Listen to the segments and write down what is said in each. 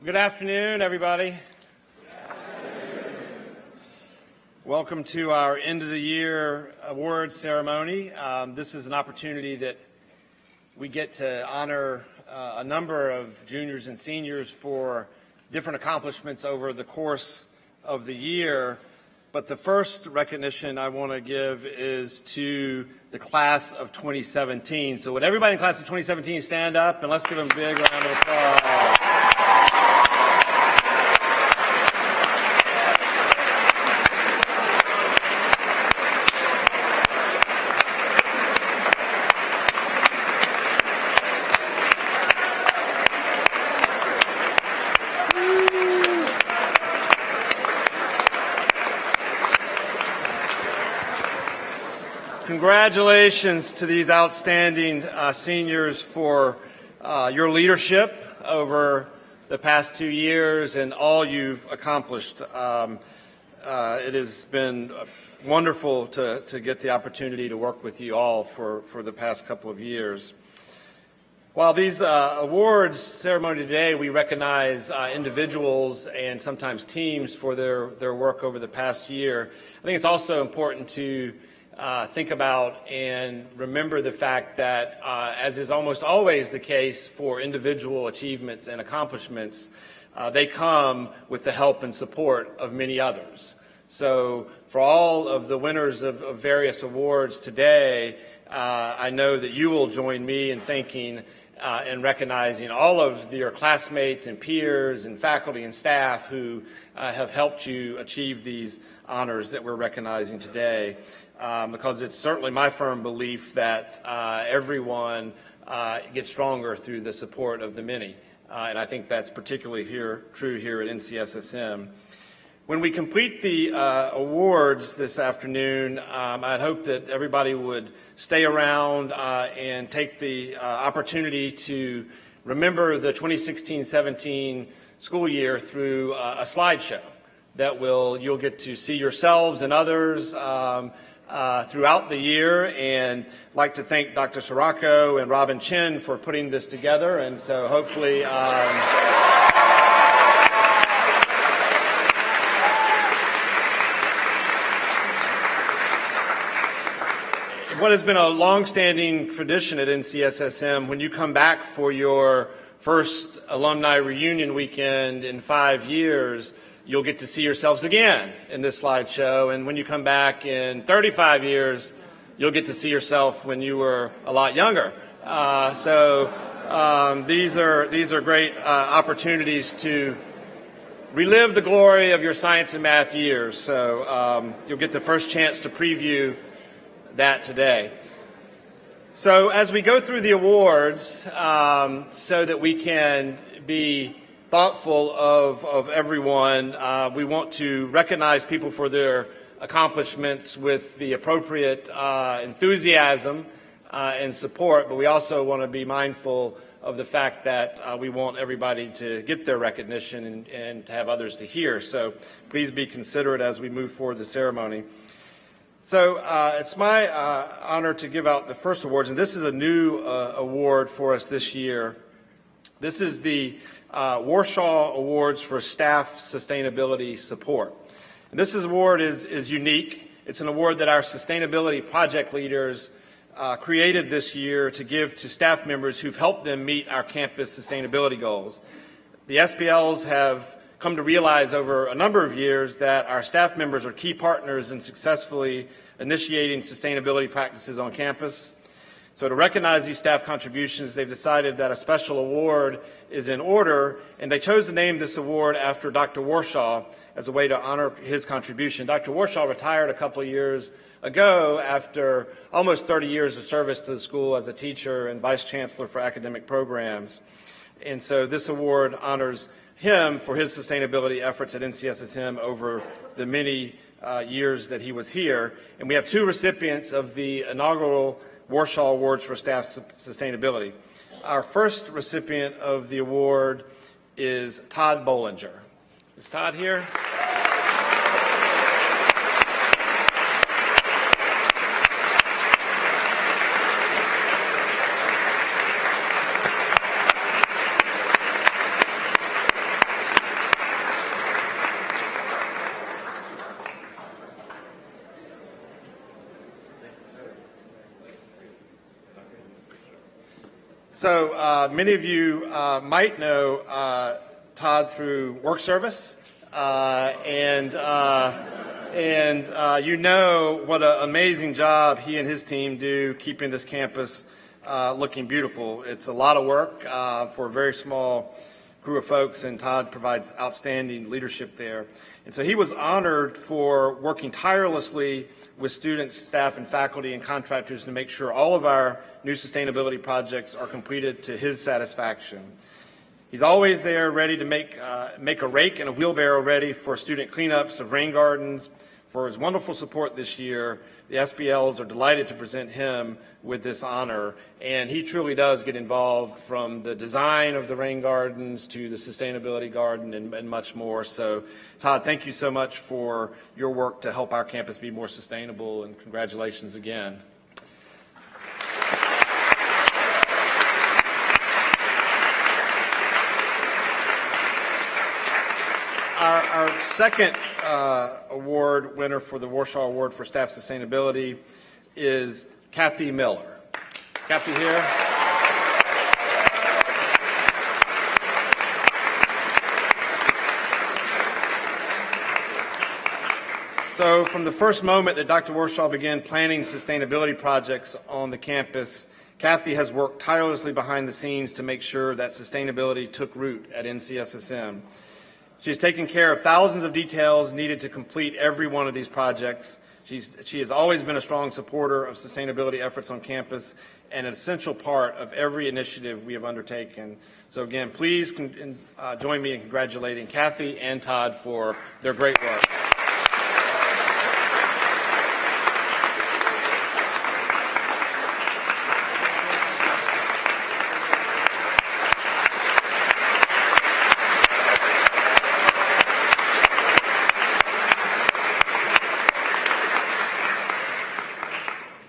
Good afternoon, everybody. Welcome to our end of the year awards ceremony. This is an opportunity that we get to honor a number of juniors and seniors for different accomplishments over the course of the year. But the first recognition I want to give is to the class of 2017. So would everybody in the class of 2017 stand up and let's give them a big round of applause. Congratulations to these outstanding seniors for your leadership over the past 2 years and all you've accomplished. It has been wonderful to get the opportunity to work with you all for the past couple of years. While these awards ceremony today, we recognize individuals and sometimes teams for their work over the past year. I think it's also important to think about and remember the fact that, as is almost always the case for individual achievements and accomplishments, they come with the help and support of many others. So for all of the winners of various awards today, I know that you will join me in thanking and recognizing all of your classmates and peers and faculty and staff who have helped you achieve these honors that we're recognizing today. Because it's certainly my firm belief that everyone gets stronger through the support of the many. And I think that's particularly true here at NCSSM. When we complete the awards this afternoon, I'd hope that everybody would stay around and take the opportunity to remember the 2016-17 school year through a slideshow that you'll get to see yourselves and others throughout the year, and I'd like to thank Dr. Sirocco and Robin Chin for putting this together, and so hopefully what has been a long-standing tradition at NCSSM, when you come back for your first alumni reunion weekend in 5 years, you'll get to see yourselves again in this slideshow. And when you come back in 35 years, you'll get to see yourself when you were a lot younger. These are great opportunities to relive the glory of your science and math years. So you'll get the first chance to preview that today. So as we go through the awards, so that we can be thoughtful of everyone, we want to recognize people for their accomplishments with the appropriate enthusiasm and support, but we also want to be mindful of the fact that we want everybody to get their recognition and to have others to hear. So please be considerate as we move forward the ceremony. So it's my honor to give out the first awards, and this is a new award for us this year. This is the Warshaw Awards for Staff Sustainability Support. And this award is unique. It's an award that our sustainability project leaders created this year to give to staff members who've helped them meet our campus sustainability goals. The SPLs have come to realize over a number of years that our staff members are key partners in successfully initiating sustainability practices on campus. So to recognize these staff contributions, they've decided that a special award is in order, and they chose to name this award after Dr. Warshaw as a way to honor his contribution. Dr. Warshaw retired a couple of years ago after almost 30 years of service to the school as a teacher and vice chancellor for academic programs. And so this award honors him for his sustainability efforts at NCSSM over the many years that he was here. And we have two recipients of the inaugural Warshaw Awards for Staff Sustainability. Our first recipient of the award is Todd Bollinger. Is Todd here? So many of you might know Todd through work service, and you know what an amazing job he and his team do keeping this campus looking beautiful. It's a lot of work for a very small crew of folks, and Todd provides outstanding leadership there. And so he was honored for working tirelessly with students, staff, and faculty and contractors to make sure all of our new sustainability projects are completed to his satisfaction. He's always there ready to make a rake and a wheelbarrow ready for student cleanups of rain gardens. For his wonderful support this year, the SBLs are delighted to present him with this honor, and he truly does get involved from the design of the rain gardens to the sustainability garden and much more. So, Todd, thank you so much for your work to help our campus be more sustainable, and congratulations again. Our second award winner for the Warshaw Award for Staff Sustainability is Kathy Miller. Kathy here. So from the first moment that Dr. Warshaw began planning sustainability projects on the campus, Kathy has worked tirelessly behind the scenes to make sure that sustainability took root at NCSSM. She has taken care of thousands of details needed to complete every one of these projects. She has always been a strong supporter of sustainability efforts on campus and an essential part of every initiative we have undertaken. So again, please join me in congratulating Kathy and Todd for their great work.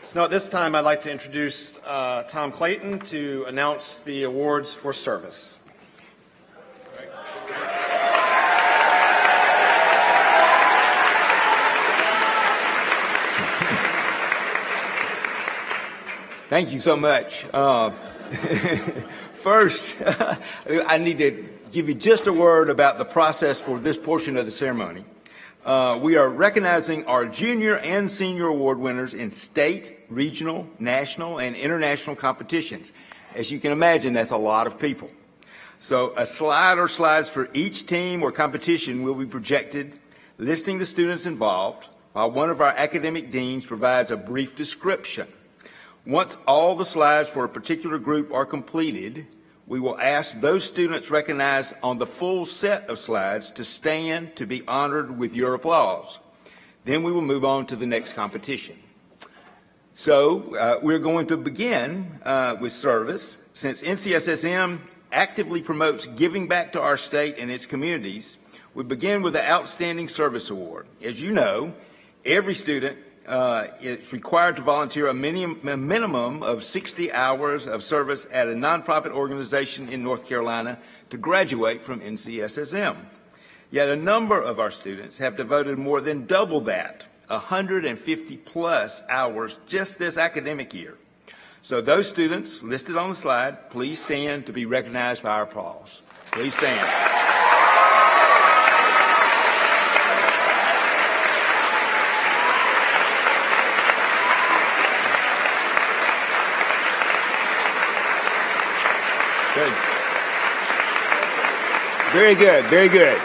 So at this time, I'd like to introduce Tom Clayton to announce the awards for service. Thank you so much. First, I need to give you just a word about the process for this portion of the ceremony. We are recognizing our junior and senior award winners in state, regional, national, and international competitions. As you can imagine, that's a lot of people. So a slide or slides for each team or competition will be projected, listing the students involved, while one of our academic deans provides a brief description. Once all the slides for a particular group are completed, we will ask those students recognized on the full set of slides to stand to be honored with your applause. Then we will move on to the next competition. So we're going to begin with service. Since NCSSM actively promotes giving back to our state and its communities, we begin with the Outstanding Service Award. As you know, every student is required to volunteer a minimum of 60 hours of service at a nonprofit organization in North Carolina to graduate from NCSSM. Yet a number of our students have devoted more than double that, 150 plus hours just this academic year. So those students listed on the slide, please stand to be recognized by our applause. Please stand. Good. Very good, very good.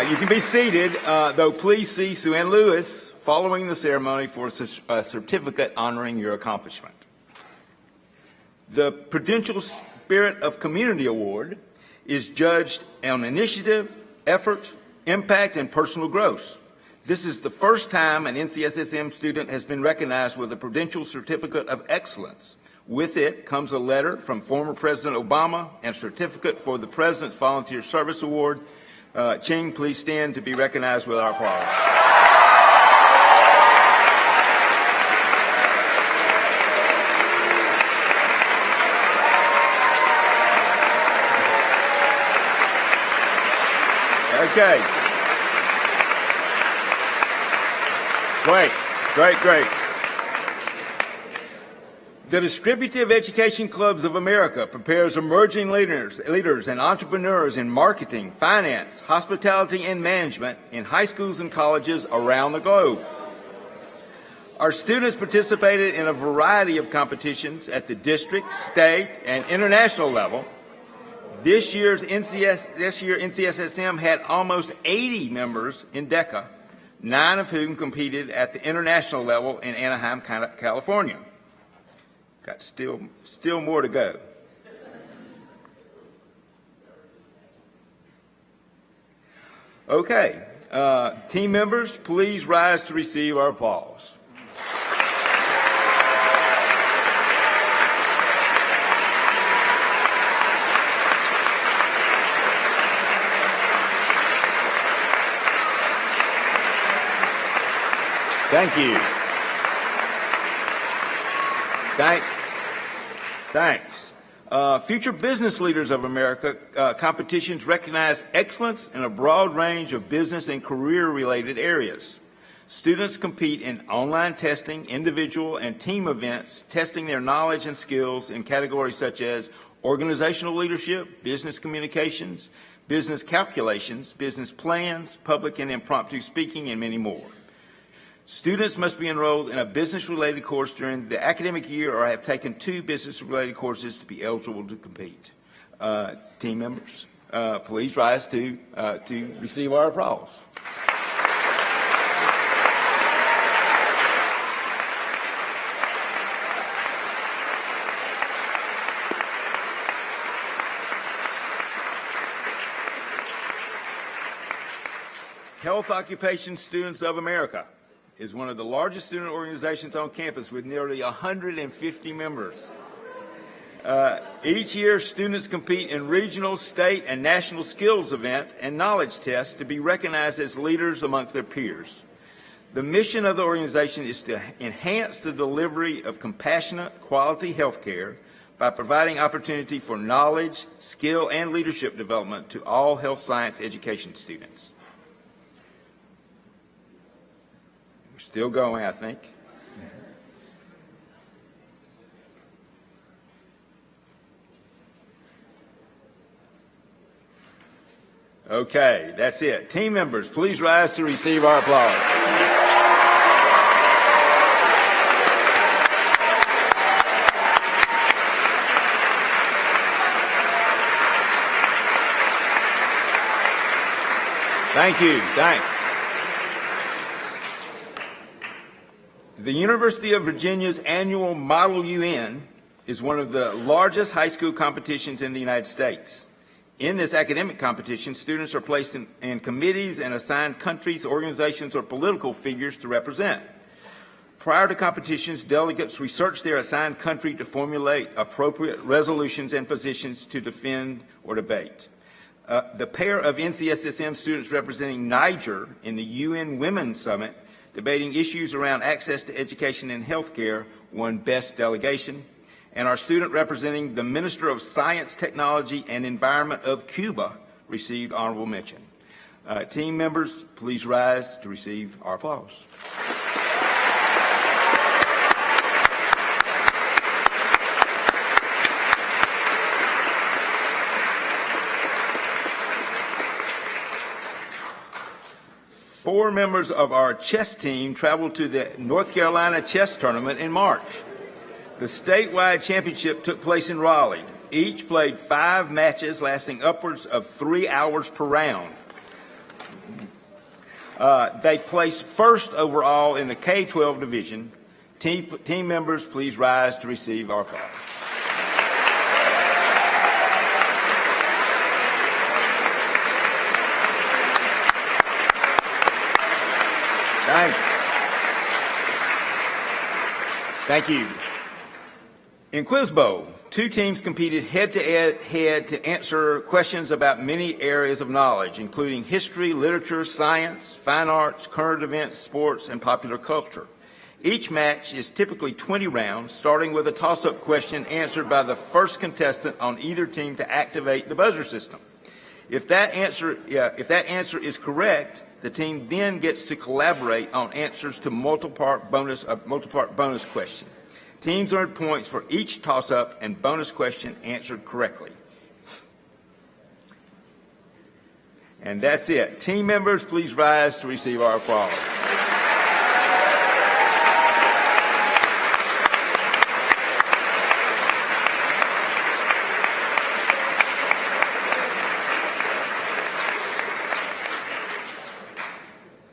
You can be seated, though please see Sue Ann Lewis following the ceremony for a certificate honoring your accomplishment. The Prudential Spirit of Community Award is judged on initiative, effort, impact, and personal growth. This is the first time an NCSSM student has been recognized with a Prudential Certificate of Excellence. With it comes a letter from former President Obama and a certificate for the President's Volunteer Service Award. Ching, please stand to be recognized with our applause. Okay. Great, great, great. The Distributive Education Clubs of America prepares emerging leaders and entrepreneurs in marketing, finance, hospitality, and management in high schools and colleges around the globe. Our students participated in a variety of competitions at the district, state, and international level. This year, NCSSM had almost 80 members in DECA, 9 of whom competed at the international level in Anaheim, California. Got still more to go. Okay, team members, please rise to receive our applause. Thank you. Thanks. Future Business Leaders of America competitions recognize excellence in a broad range of business and career-related areas. Students compete in online testing, individual and team events, testing their knowledge and skills in categories such as organizational leadership, business communications, business calculations, business plans, public and impromptu speaking, and many more. Students must be enrolled in a business-related course during the academic year or have taken 2 business-related courses to be eligible to compete. Team members, please rise to receive our applause. Health Occupation Students of America is one of the largest student organizations on campus with nearly 150 members. Each year, students compete in regional, state, and national skills events and knowledge tests to be recognized as leaders amongst their peers. The mission of the organization is to enhance the delivery of compassionate, quality health care by providing opportunity for knowledge, skill, and leadership development to all health science education students. Still going, I think. Okay, that's it. Team members, please rise to receive our applause. Thank you. Thanks. The University of Virginia's annual Model UN is one of the largest high school competitions in the United States. In this academic competition, students are placed in committees and assigned countries, organizations, or political figures to represent. Prior to competitions, delegates research their assigned country to formulate appropriate resolutions and positions to defend or debate. The pair of NCSSM students representing Niger in the UN Women's Summit debating issues around access to education and health care won Best Delegation, and our student representing the Minister of Science, Technology, and Environment of Cuba received honorable mention. Team members, please rise to receive our applause. Four members of our chess team traveled to the North Carolina chess tournament in March. The statewide championship took place in Raleigh. Each played 5 matches lasting upwards of 3 hours per round. They placed first overall in the K-12 division. Team members, please rise to receive our applause. Thanks. Thank you. In Quiz Bowl, 2 teams competed head-to-head to answer questions about many areas of knowledge, including history, literature, science, fine arts, current events, sports, and popular culture. Each match is typically 20 rounds, starting with a toss-up question answered by the first contestant on either team to activate the buzzer system. If that answer is correct, the team then gets to collaborate on answers to multi-part bonus question. Teams earn points for each toss-up and bonus question answered correctly. And that's it. Team members, please rise to receive our applause.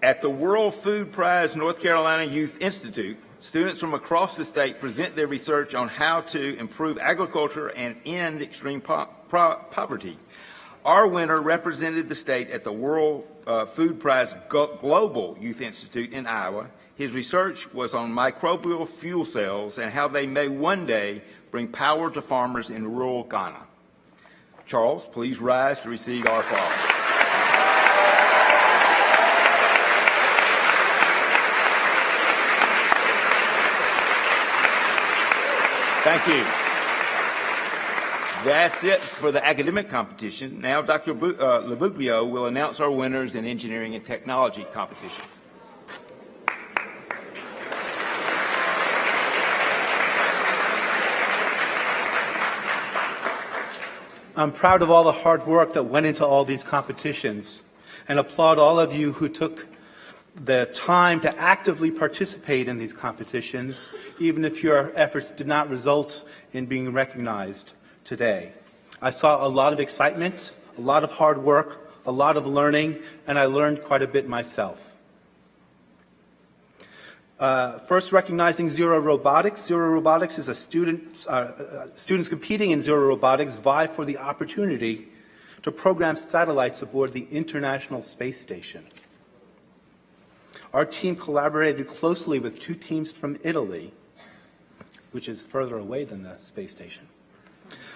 At the World Food Prize North Carolina Youth Institute, students from across the state present their research on how to improve agriculture and end extreme poverty. Our winner represented the state at the World Food Prize Global Youth Institute in Iowa. His research was on microbial fuel cells and how they may one day bring power to farmers in rural Ghana. Charles, please rise to receive our applause. Thank you. That's it for the academic competition. Now Dr. Labuglio will announce our winners in engineering and technology competitions. I'm proud of all the hard work that went into all these competitions and applaud all of you who took the time to actively participate in these competitions, even if your efforts did not result in being recognized today. I saw a lot of excitement, a lot of hard work, a lot of learning, and I learned quite a bit myself. First, recognizing Zero Robotics. Zero Robotics is a students competing in Zero Robotics vie for the opportunity to program satellites aboard the International Space Station. Our team collaborated closely with two teams from Italy, which is further away than the space station,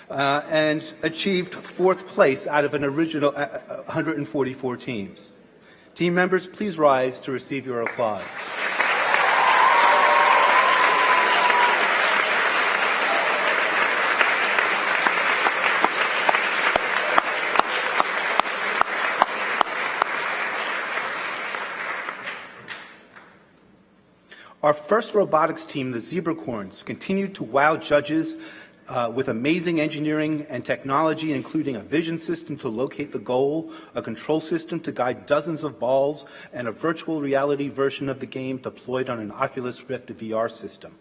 and achieved fourth place out of an original 144 teams. Team members, please rise to receive your applause. Our first robotics team, the Zebracorns, continued to wow judges with amazing engineering and technology, including a vision system to locate the goal, a control system to guide dozens of balls, and a virtual reality version of the game deployed on an Oculus Rift VR system.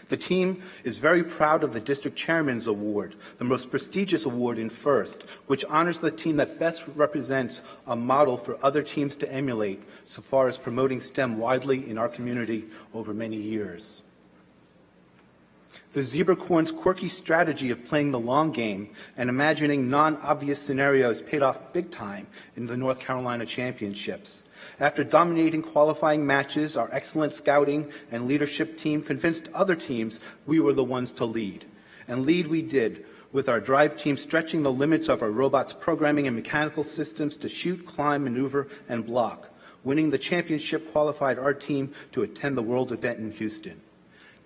The team is very proud of the District Chairman's Award, the most prestigious award in FIRST, which honors the team that best represents a model for other teams to emulate so far as promoting STEM widely in our community over many years. The Zebracorn's quirky strategy of playing the long game and imagining non-obvious scenarios paid off big time in the North Carolina Championships. After dominating qualifying matches, our excellent scouting and leadership team convinced other teams we were the ones to lead. And lead we did, with our drive team stretching the limits of our robots' programming and mechanical systems to shoot, climb, maneuver, and block. Winning the championship qualified our team to attend the world event in Houston.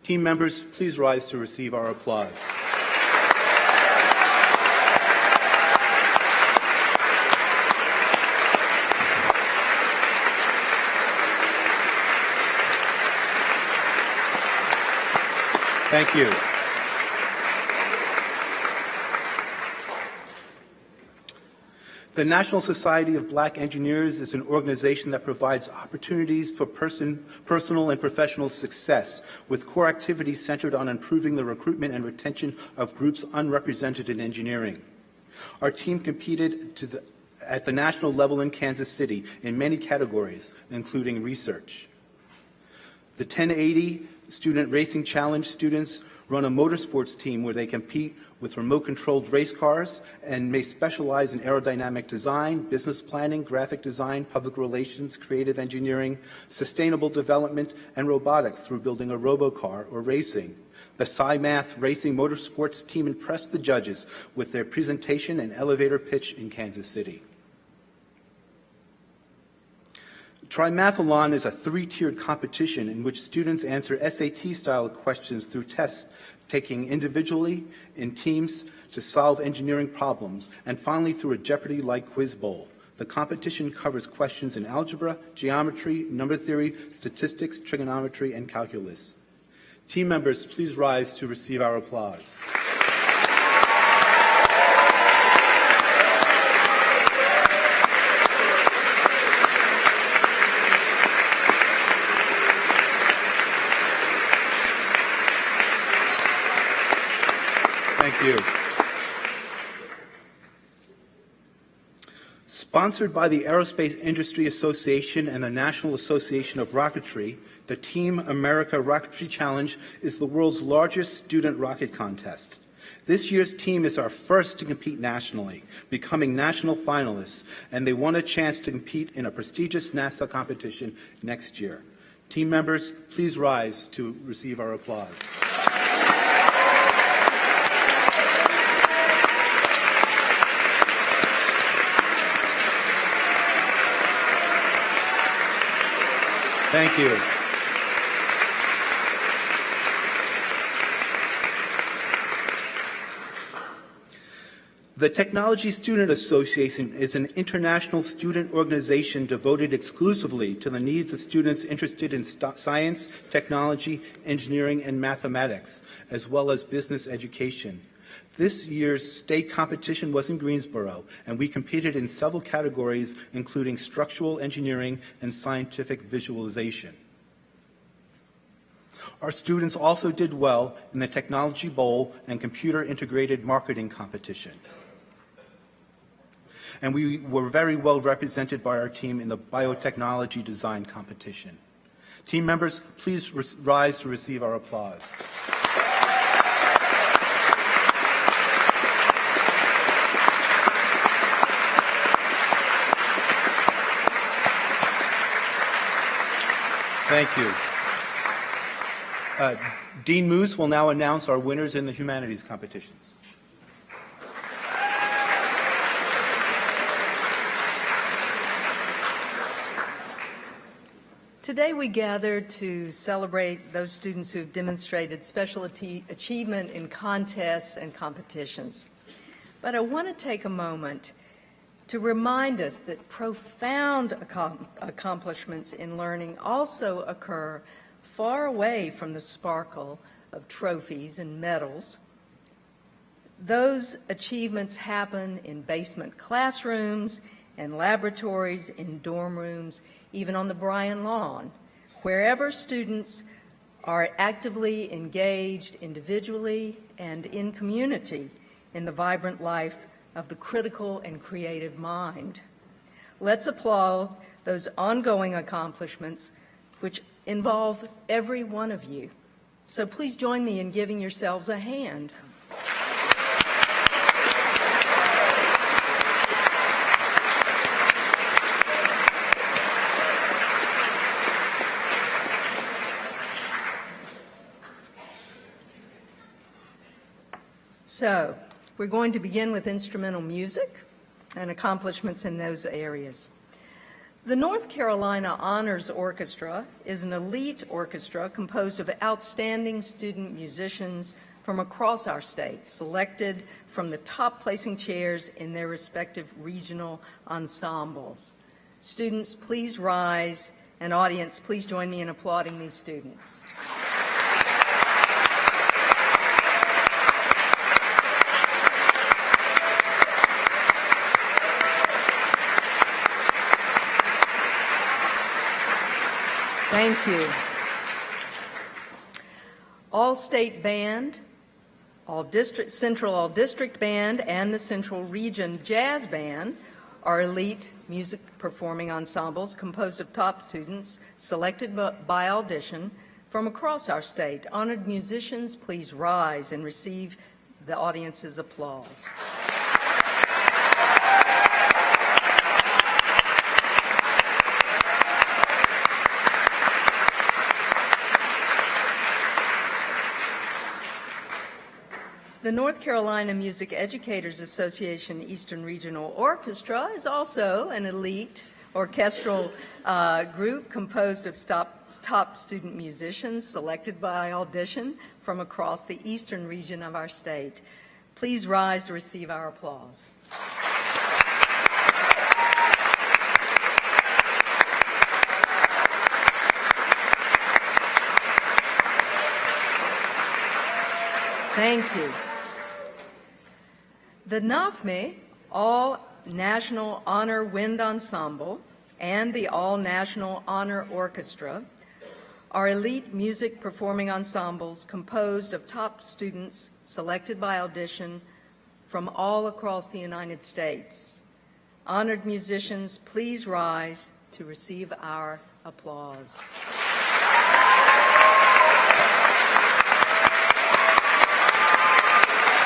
Team members, please rise to receive our applause. Thank you. The National Society of Black Engineers is an organization that provides opportunities for personal and professional success, with core activities centered on improving the recruitment and retention of groups unrepresented in engineering. Our team competed at the national level in Kansas City in many categories, including research. The 1080 Student Racing Challenge students run a motorsports team where they compete with remote-controlled race cars and may specialize in aerodynamic design, business planning, graphic design, public relations, creative engineering, sustainable development, and robotics through building a robocar or racing. The SciMath Racing Motorsports team impressed the judges with their presentation and elevator pitch in Kansas City. Trimathlon is a three-tiered competition in which students answer SAT-style questions through tests taken individually, in teams, to solve engineering problems, and finally through a Jeopardy-like quiz bowl. The competition covers questions in algebra, geometry, number theory, statistics, trigonometry, and calculus. Team members, please rise to receive our applause. Thank you. Sponsored by the Aerospace Industry Association and the National Association of Rocketry, the Team America Rocketry Challenge is the world's largest student rocket contest. This year's team is our first to compete nationally, becoming national finalists, and they won a chance to compete in a prestigious NASA competition next year. Team members, please rise to receive our applause. Thank you. The Technology Student Association is an international student organization devoted exclusively to the needs of students interested in science, technology, engineering, and mathematics, as well as business education. This year's state competition was in Greensboro, and we competed in several categories, including structural engineering and scientific visualization. Our students also did well in the Technology Bowl and Computer Integrated Marketing competition. And we were very well represented by our team in the Biotechnology Design competition. Team members, please rise to receive our applause. Thank you. Dean Moose will now announce our winners in the humanities competitions. Today we gather to celebrate those students who have demonstrated special achievement in contests and competitions. But I want to take a moment to remind us that profound accomplishments in learning also occur far away from the sparkle of trophies and medals. Those achievements happen in basement classrooms and laboratories, in dorm rooms, even on the Bryan lawn, wherever students are actively engaged individually and in community in the vibrant life of the critical and creative mind. Let's applaud those ongoing accomplishments which involve every one of you. So please join me in giving yourselves a hand. So, we're going to begin with instrumental music and accomplishments in those areas. The North Carolina Honors Orchestra is an elite orchestra composed of outstanding student musicians from across our state, selected from the top placing chairs in their respective regional ensembles. Students, please rise, and audience, please join me in applauding these students. Thank you. All-State Band, Central All-District Band, and the Central Region Jazz Band are elite music performing ensembles composed of top students selected by audition from across our state. Honored musicians, please rise and receive the audience's applause. The North Carolina Music Educators Association Eastern Regional Orchestra is also an elite orchestral group composed of top student musicians selected by audition from across the eastern region of our state. Please rise to receive our applause. Thank you. The NAFME, All National Honor Wind Ensemble, and the All National Honor Orchestra are elite music performing ensembles composed of top students selected by audition from all across the United States. Honored musicians, please rise to receive our applause.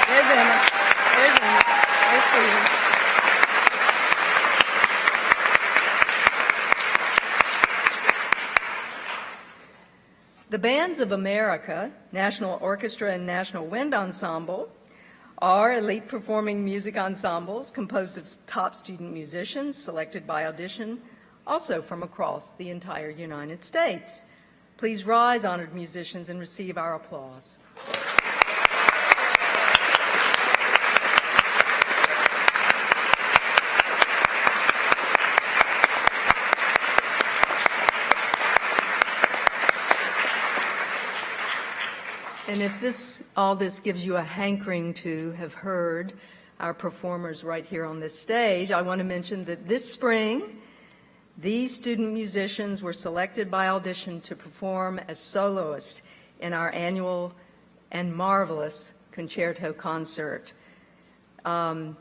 There's Emma. There's Emma. There's Stephen. The Bands of America, National Orchestra and National Wind Ensemble, are elite performing music ensembles composed of top student musicians selected by audition, also from across the entire United States. Please rise, honored musicians, and receive our applause. And if all this gives you a hankering to have heard our performers right here on this stage, I want to mention that this spring, these student musicians were selected by audition to perform as soloists in our annual and marvelous concerto concert. All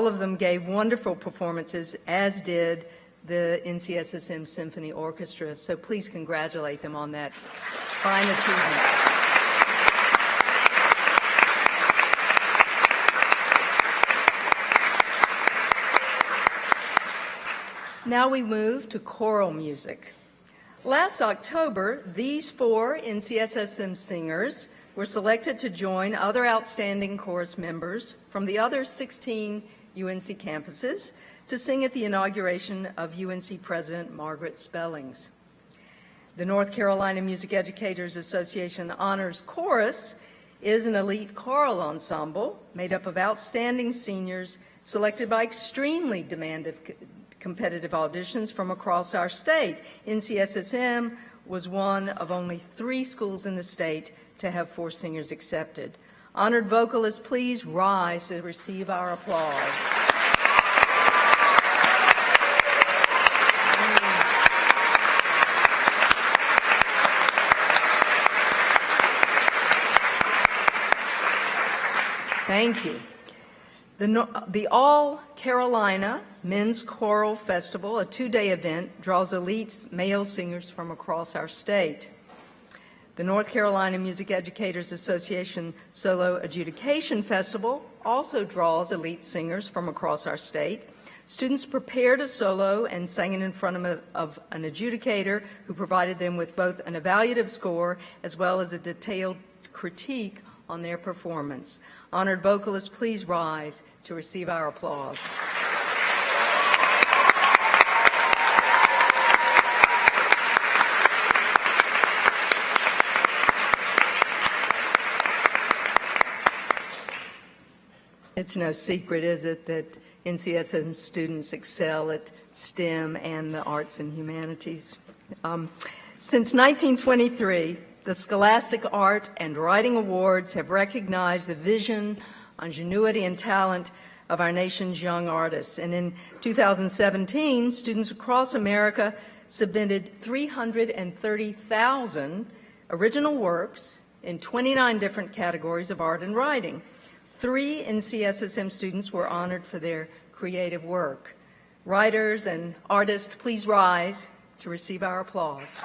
of them gave wonderful performances, as did the NCSSM Symphony Orchestra. So please congratulate them on that fine achievement. Now we move to choral music. Last October, these 4 NCSSM singers were selected to join other outstanding chorus members from the other 16 UNC campuses to sing at the inauguration of UNC President Margaret Spellings. The North Carolina Music Educators Association Honors Chorus is an elite choral ensemble made up of outstanding seniors selected by extremely demanding competitive auditions from across our state. NCSSM was one of only 3 schools in the state to have 4 singers accepted. Honored vocalists, please rise to receive our applause. Thank you. The All Carolina Men's Choral Festival, a 2-day event, draws elite male singers from across our state. The North Carolina Music Educators Association Solo Adjudication Festival also draws elite singers from across our state. Students prepared a solo and sang it in front of an adjudicator who provided them with both an evaluative score as well as a detailed critique on their performance. Honored vocalists, please rise to receive our applause. It's no secret, is it, that NCSM students excel at STEM and the arts and humanities. Since 1923, the Scholastic Art and Writing Awards have recognized the vision, ingenuity, and talent of our nation's young artists. And in 2017, students across America submitted 330,000 original works in 29 different categories of art and writing. 3 NCSSM students were honored for their creative work. Writers and artists, please rise to receive our applause.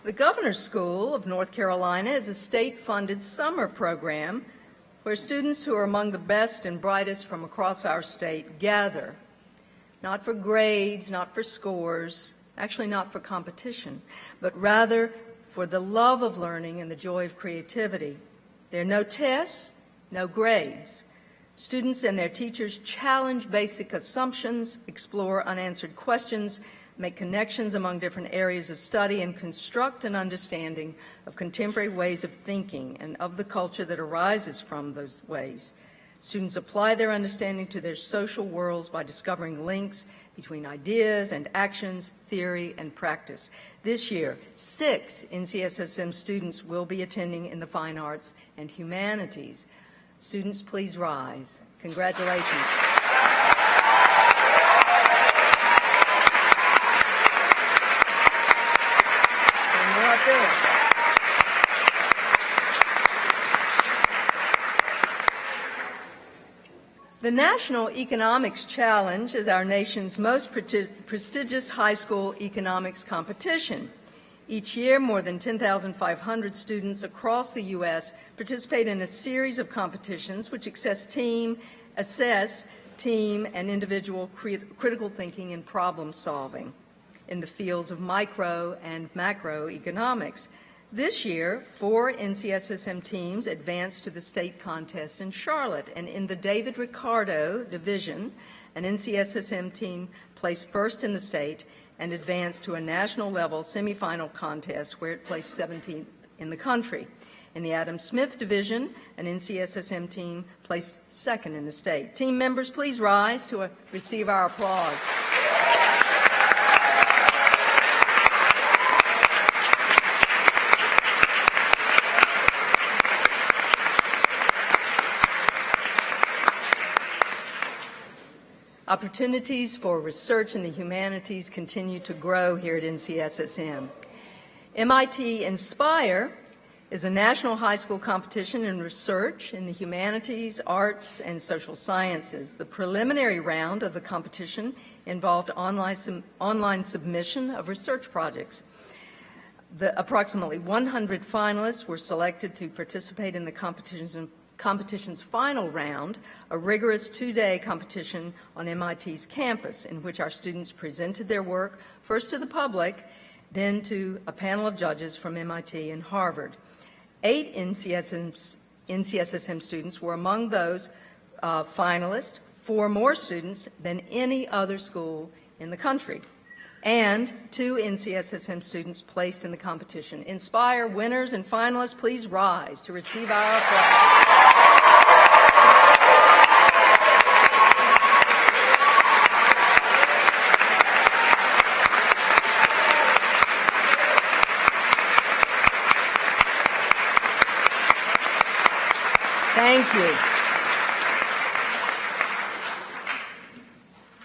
The Governor's School of North Carolina is a state-funded summer program where students who are among the best and brightest from across our state gather, not for grades, not for scores, actually not for competition, but rather for the love of learning and the joy of creativity. There are no tests, no grades. Students and their teachers challenge basic assumptions, explore unanswered questions, make connections among different areas of study, and construct an understanding of contemporary ways of thinking and of the culture that arises from those ways. Students apply their understanding to their social worlds by discovering links between ideas and actions, theory and practice. This year, 6 NCSSM students will be attending in the Fine Arts and Humanities. Students, please rise. Congratulations. And we're up there. The National Economics Challenge is our nation's most prestigious high school economics competition. Each year, more than 10,500 students across the U.S. participate in a series of competitions which assess team, and individual critical thinking and problem solving in the fields of micro and macroeconomics. This year, 4 NCSSM teams advanced to the state contest in Charlotte, and in the David Ricardo division, an NCSSM team placed first in the state and advanced to a national level semifinal contest where it placed 17th in the country. In the Adam Smith division, an NCSSM team placed second in the state. Team members, please rise to receive our applause. Opportunities for research in the humanities continue to grow here at NCSSM. MIT Inspire is a national high school competition in research in the humanities, arts, and social sciences. The preliminary round of the competition involved online submission of research projects. Approximately 100 finalists were selected to participate in the competition's final round, a rigorous 2-day competition on MIT's campus in which our students presented their work first to the public, then to a panel of judges from MIT and Harvard. 8 NCSSM students were among those finalists, 4 more students than any other school in the country, and 2 NCSSM students placed in the competition. Inspire winners and finalists, please rise to receive our applause. Thank you.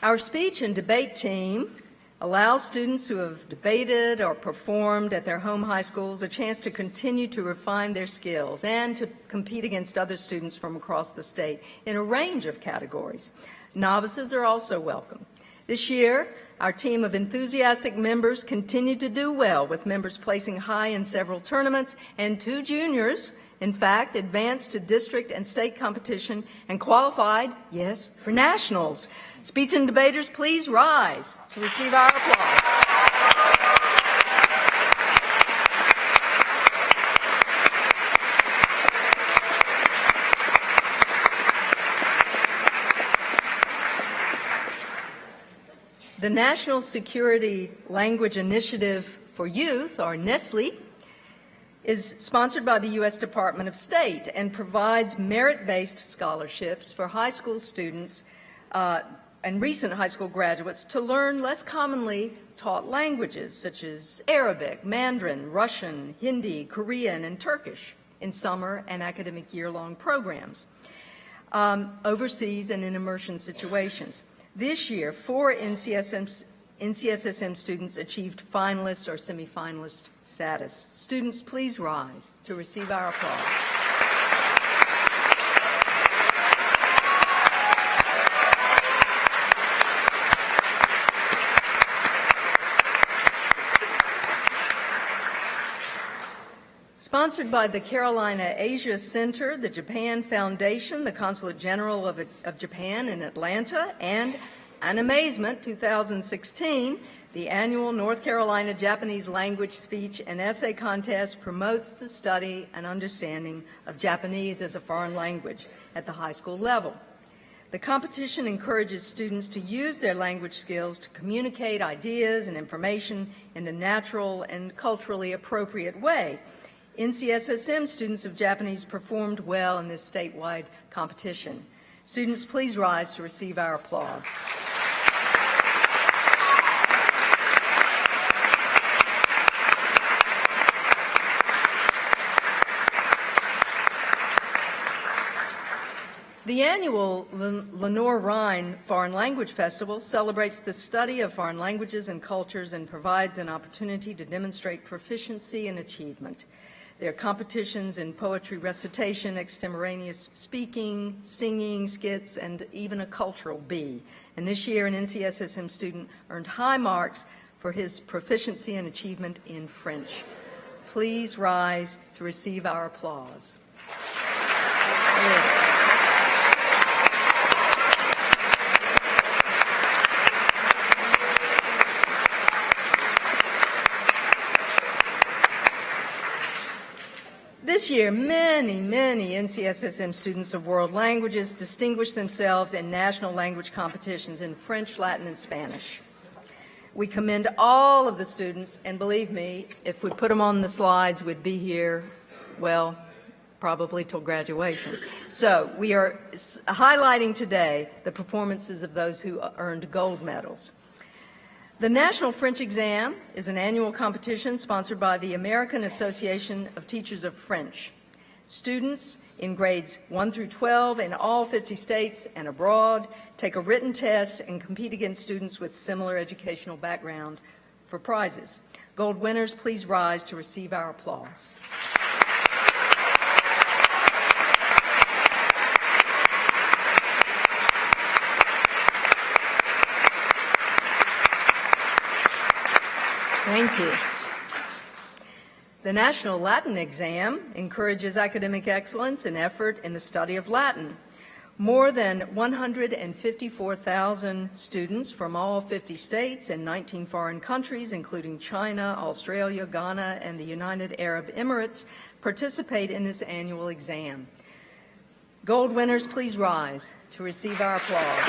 Our speech and debate team allows students who have debated or performed at their home high schools a chance to continue to refine their skills and to compete against other students from across the state in a range of categories. Novices are also welcome. This year, our team of enthusiastic members continued to do well, with members placing high in several tournaments, and 2 juniors, in fact, advanced to district and state competition and qualified, yes, for nationals. Speech and debaters, please rise to receive our applause. The National Security Language Initiative for Youth, or NSLI, is sponsored by the U.S. Department of State and provides merit-based scholarships for high school students and recent high school graduates to learn less commonly taught languages such as Arabic, Mandarin, Russian, Hindi, Korean, and Turkish in summer and academic year-long programs, overseas and in immersion situations. This year, 4 NCSSM students achieved finalist or semifinalist status. Students, please rise to receive our applause. Sponsored by the Carolina Asia Center, the Japan Foundation, the Consulate General of Japan in Atlanta, and Animazement 2016, the annual North Carolina Japanese Language, Speech, and Essay Contest promotes the study and understanding of Japanese as a foreign language at the high school level. The competition encourages students to use their language skills to communicate ideas and information in a natural and culturally appropriate way. NCSSM students of Japanese performed well in this statewide competition. Students, please rise to receive our applause. The annual Lenore Rhine Foreign Language Festival celebrates the study of foreign languages and cultures and provides an opportunity to demonstrate proficiency and achievement. There are competitions in poetry recitation, extemporaneous speaking, singing, skits, and even a cultural bee. And this year, an NCSSM student earned high marks for his proficiency and achievement in French. Please rise to receive our applause. This year, many NCSSM students of world languages distinguished themselves in national language competitions in French, Latin, and Spanish. We commend all of the students, and believe me, if we put them on the slides, we'd be here, well, probably till graduation. So we are highlighting today the performances of those who earned gold medals. The National French Exam is an annual competition sponsored by the American Association of Teachers of French. Students in grades 1 through 12 in all 50 states and abroad take a written test and compete against students with similar educational background for prizes. Gold winners, please rise to receive our applause. Thank you. The National Latin Exam encourages academic excellence and effort in the study of Latin. More than 154,000 students from all 50 states and 19 foreign countries, including China, Australia, Ghana, and the United Arab Emirates, participate in this annual exam. Gold winners, please rise to receive our applause.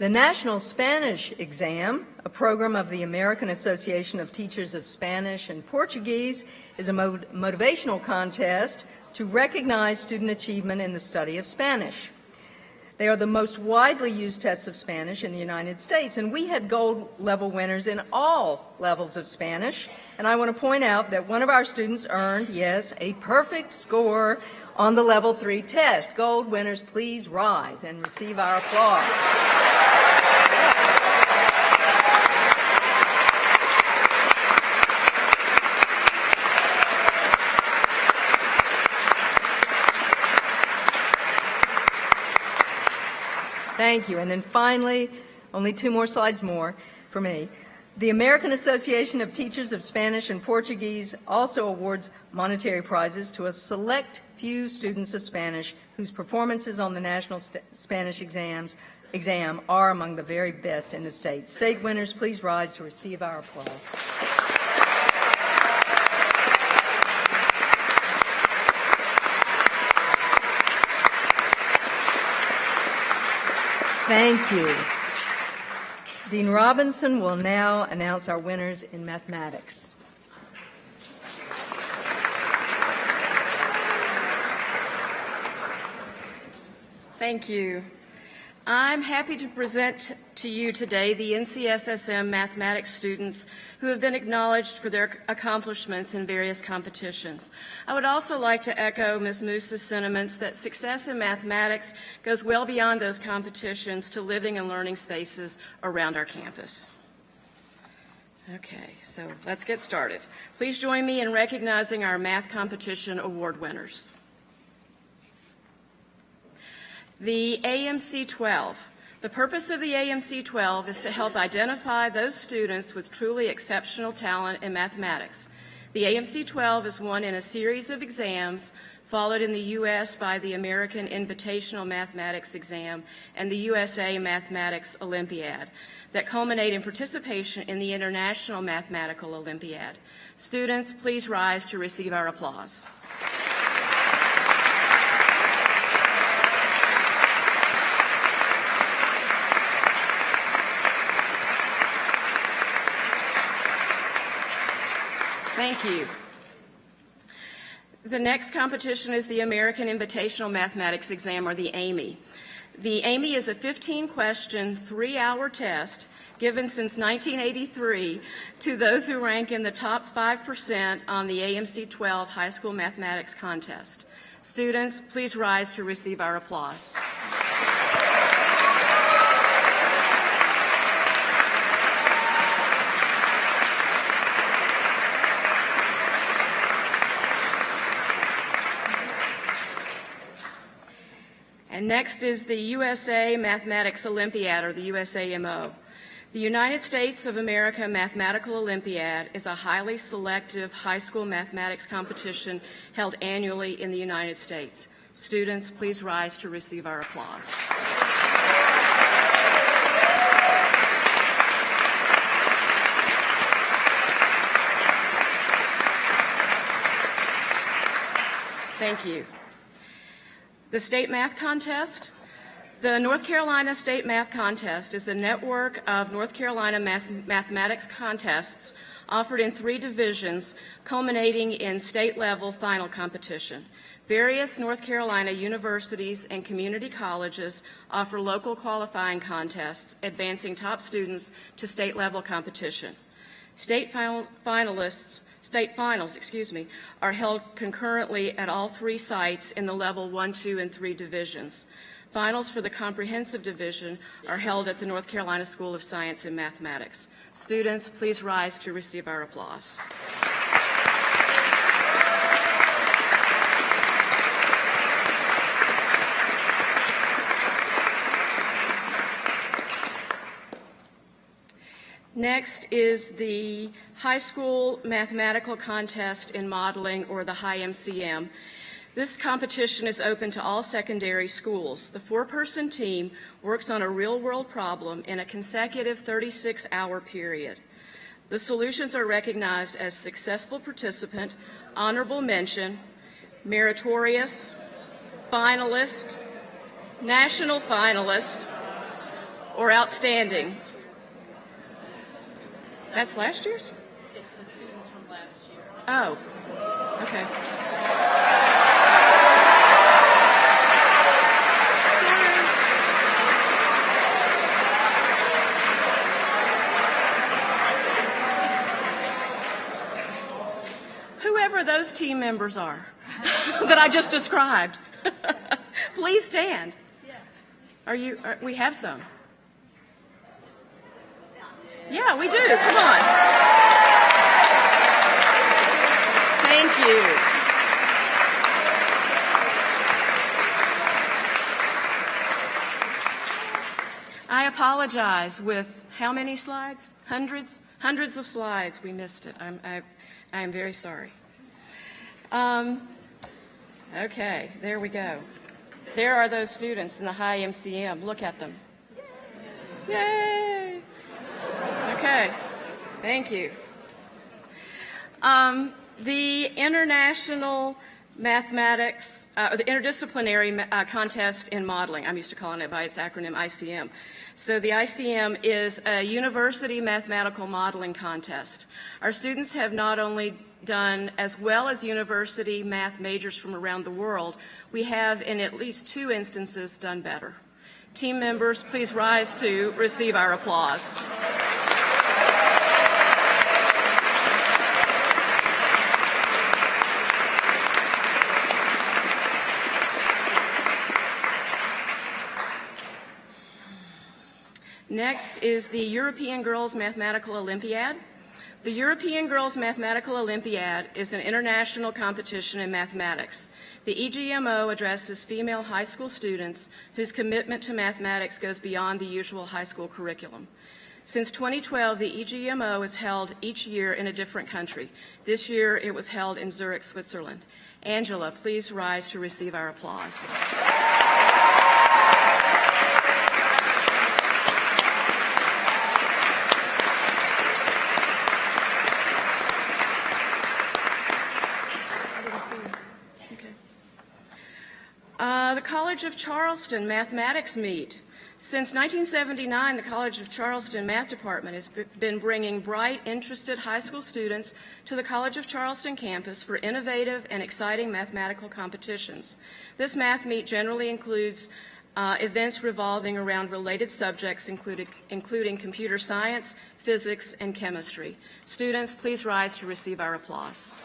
The National Spanish Exam, a program of the American Association of Teachers of Spanish and Portuguese, is a motivational contest to recognize student achievement in the study of Spanish. They are the most widely used tests of Spanish in the United States, and we had gold level winners in all levels of Spanish. And I want to point out that one of our students earned, yes, a perfect score on the level 3 test. Gold winners, please rise and receive our applause. Thank you. And then finally, only 2 more slides more for me. The American Association of Teachers of Spanish and Portuguese also awards monetary prizes to a select few students of Spanish whose performances on the National Spanish Exam are among the very best in the state. State winners, please rise to receive our applause. Thank you. Dean Robinson will now announce our winners in mathematics. Thank you. I'm happy to present to you today the NCSSM mathematics students who have been acknowledged for their accomplishments in various competitions. I would also like to echo Ms. Moose's sentiments that success in mathematics goes well beyond those competitions to living and learning spaces around our campus. Okay, so let's get started. Please join me in recognizing our math competition award winners. The AMC 12. The purpose of the AMC 12 is to help identify those students with truly exceptional talent in mathematics. The AMC 12 is won in a series of exams followed in the U.S. by the American Invitational Mathematics Exam and the USA Mathematics Olympiad, that culminate in participation in the International Mathematical Olympiad. Students, please rise to receive our applause. Thank you. The next competition is the American Invitational Mathematics Exam, or the AMY. The AMY is a 15-question, 3-hour test given since 1983 to those who rank in the top 5% on the AMC 12 High School Mathematics Contest. Students, please rise to receive our applause. And next is the USA Mathematics Olympiad, or the USAMO. The United States of America Mathematical Olympiad is a highly selective high school mathematics competition held annually in the United States. Students, please rise to receive our applause. Thank you. The State Math Contest. The North Carolina State Math Contest is a network of North Carolina mathematics contests offered in 3 divisions, culminating in state-level final competition. Various North Carolina universities and community colleges offer local qualifying contests, advancing top students to state-level competition. State finals, are held concurrently at all 3 sites in the level 1, 2, and 3 divisions. Finals for the comprehensive division are held at the North Carolina School of Science and Mathematics. Students, please rise to receive our applause. Next is the High School Mathematical Contest in Modeling, or the HIMCM. This competition is open to all secondary schools. The 4-person team works on a real-world problem in a consecutive 36-hour period. The solutions are recognized as successful participant, honorable mention, meritorious, finalist, national finalist, or outstanding. That's last year's? It's the students from last year. Oh, okay. Whoever those team members are that I just described, please stand. We have some. Yeah, we do. Come on. Thank you. I apologize. With how many slides? Hundreds of slides. We missed it. I am very sorry. Okay, there we go. There are those students in the high MCM. Look at them. Yay! Okay, thank you. The International Mathematics, the Interdisciplinary Contest in Modeling, I'm used to calling it by its acronym ICM. So the ICM is a university mathematical modeling contest. Our students have not only done as well as university math majors from around the world, we have in at least 2 instances done better. Team members, please rise to receive our applause. Next is the European Girls Mathematical Olympiad. The European Girls Mathematical Olympiad is an international competition in mathematics. The EGMO addresses female high school students whose commitment to mathematics goes beyond the usual high school curriculum. Since 2012, the EGMO is held each year in a different country. This year, it was held in Zurich, Switzerland. Angela, please rise to receive our applause. The College of Charleston Mathematics Meet. Since 1979, the College of Charleston Math Department has been bringing bright, interested high school students to the College of Charleston campus for innovative and exciting mathematical competitions. This math meet generally includes events revolving around related subjects, including computer science, physics, and chemistry. Students, please rise to receive our applause.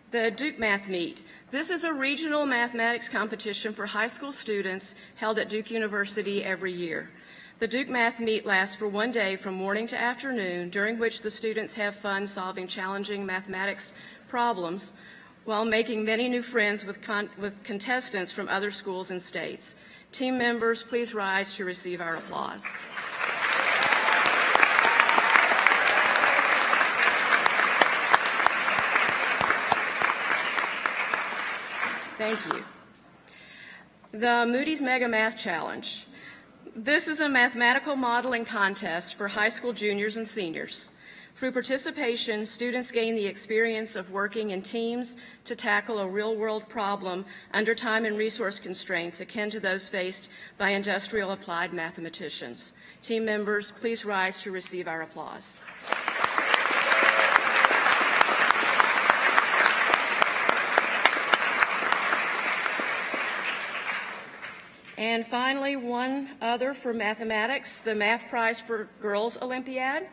The Duke Math Meet. This is a regional mathematics competition for high school students held at Duke University every year. The Duke Math Meet lasts for one day from morning to afternoon, during which the students have fun solving challenging mathematics problems while making many new friends with contestants from other schools and states. Team members, please rise to receive our applause. Thank you. The Moody's Mega Math Challenge. This is a mathematical modeling contest for high school juniors and seniors. Through participation, students gain the experience of working in teams to tackle a real-world problem under time and resource constraints akin to those faced by industrial applied mathematicians. Team members, please rise to receive our applause. And finally, one other for mathematics, the Math Prize for Girls Olympiad.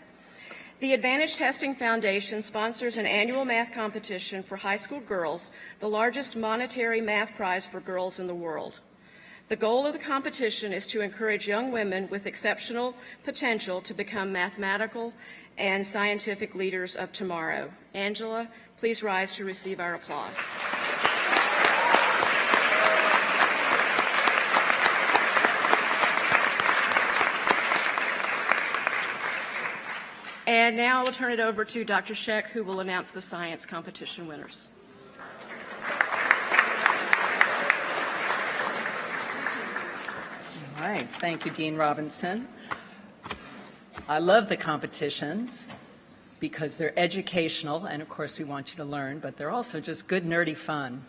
The Advantage Testing Foundation sponsors an annual math competition for high school girls, the largest monetary math prize for girls in the world. The goal of the competition is to encourage young women with exceptional potential to become mathematical and scientific leaders of tomorrow. Angela, please rise to receive our applause. And now I will turn it over to Dr. Scheck, who will announce the science competition winners. All right, thank you, Dean Robinson. I love the competitions because they're educational, and of course we want you to learn, but they're also just good, nerdy fun.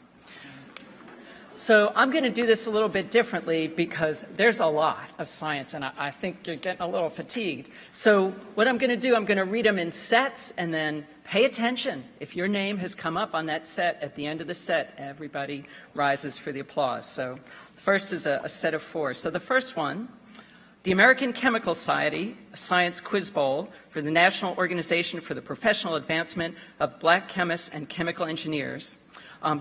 So I'm going to do this a little bit differently because there's a lot of science, and I think you're getting a little fatigued. So what I'm going to do, I'm going to read them in sets, and then pay attention. If your name has come up on that set, at the end of the set, everybody rises for the applause. So first is a set of 4. So the first one, the American Chemical Society Science Quiz Bowl for the National Organization for the Professional Advancement of Black Chemists and Chemical Engineers.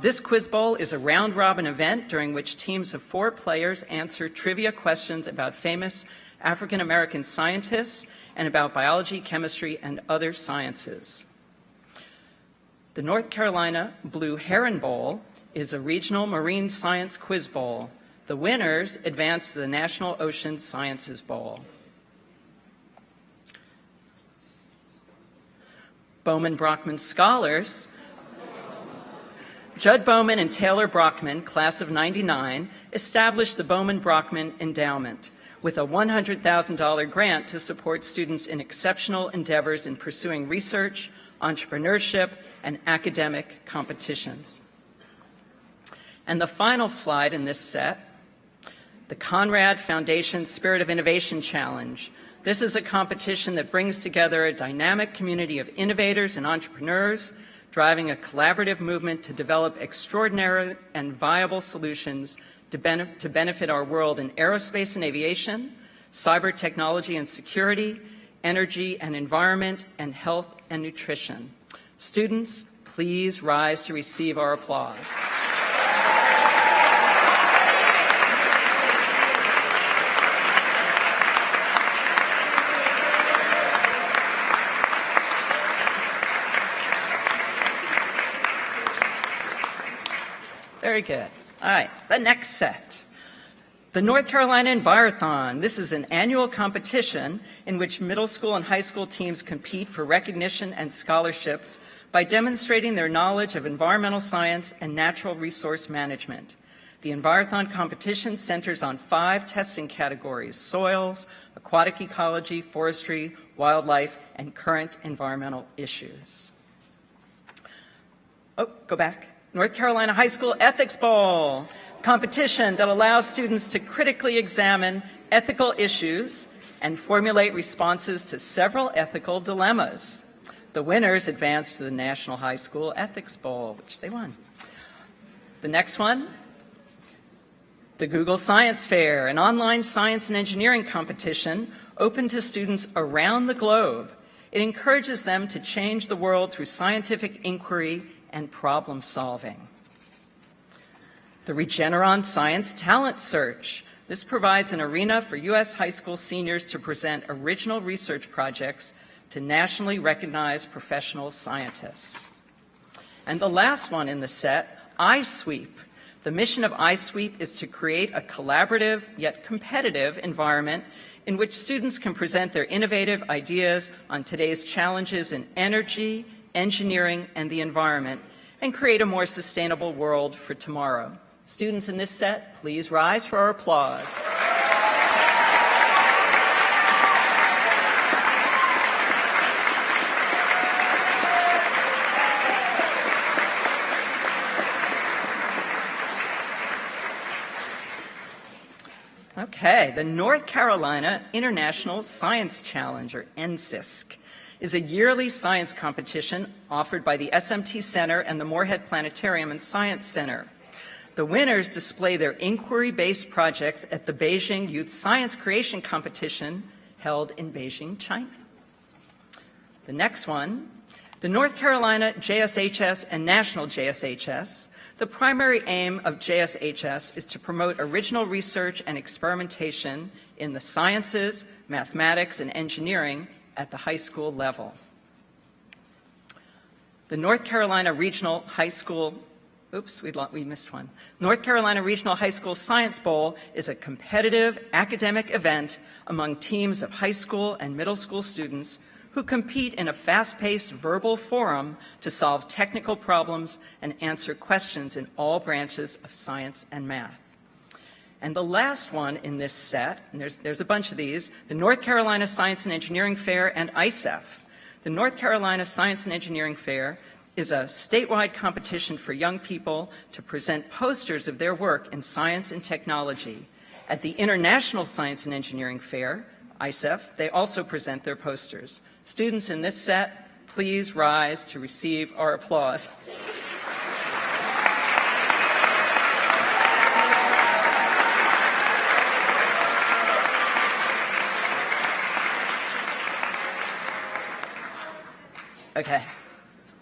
This quiz bowl is a round-robin event during which teams of 4 players answer trivia questions about famous African-American scientists and about biology, chemistry, and other sciences. The North Carolina Blue Heron Bowl is a regional marine science quiz bowl. The winners advance to the National Ocean Sciences Bowl. Bowman-Brockman Scholars. Judd Bowman and Taylor Brockman, class of '99, established the Bowman-Brockman Endowment with a $100,000 grant to support students in exceptional endeavors in pursuing research, entrepreneurship, and academic competitions. And the final slide in this set, the Conrad Foundation Spirit of Innovation Challenge. This is a competition that brings together a dynamic community of innovators and entrepreneurs, driving a collaborative movement to develop extraordinary and viable solutions to benefit our world in aerospace and aviation, cyber technology and security, energy and environment, and health and nutrition. Students, please rise to receive our applause. Very good. All right, the next set. The North Carolina Envirothon. This is an annual competition in which middle school and high school teams compete for recognition and scholarships by demonstrating their knowledge of environmental science and natural resource management. The Envirothon competition centers on 5 testing categories: soils, aquatic ecology, forestry, wildlife, and current environmental issues. Oh, go back. North Carolina High School Ethics Bowl, competition that allows students to critically examine ethical issues and formulate responses to several ethical dilemmas. The winners advanced to the National High School Ethics Bowl, which they won. The next one, the Google Science Fair, an online science and engineering competition open to students around the globe. It encourages them to change the world through scientific inquiry and problem solving. The Regeneron Science Talent Search. This provides an arena for U.S. high school seniors to present original research projects to nationally recognized professional scientists. And the last one in the set, iSweep. The mission of iSweep is to create a collaborative yet competitive environment in which students can present their innovative ideas on today's challenges in energy, engineering, and the environment, and create a more sustainable world for tomorrow. Students in this set, please rise for our applause. Okay, the North Carolina International Science Challenge, or NSISC, is a yearly science competition offered by the SMT Center and the Moorhead Planetarium and Science Center. The winners display their inquiry-based projects at the Beijing Youth Science Creation Competition held in Beijing, China. The next one, the North Carolina JSHS and National JSHS. The primary aim of JSHS is to promote original research and experimentation in the sciences, mathematics, and engineering at the high school level. The North Carolina Regional High School, we missed one. North Carolina Regional High School Science Bowl is a competitive academic event among teams of high school and middle school students who compete in a fast-paced verbal forum to solve technical problems and answer questions in all branches of science and math. And the last one in this set, and there's a bunch of these, the North Carolina Science and Engineering Fair and ISEF. The North Carolina Science and Engineering Fair is a statewide competition for young people to present posters of their work in science and technology. At the International Science and Engineering Fair, ISEF, they also present their posters. Students in this set, please rise to receive our applause. Okay,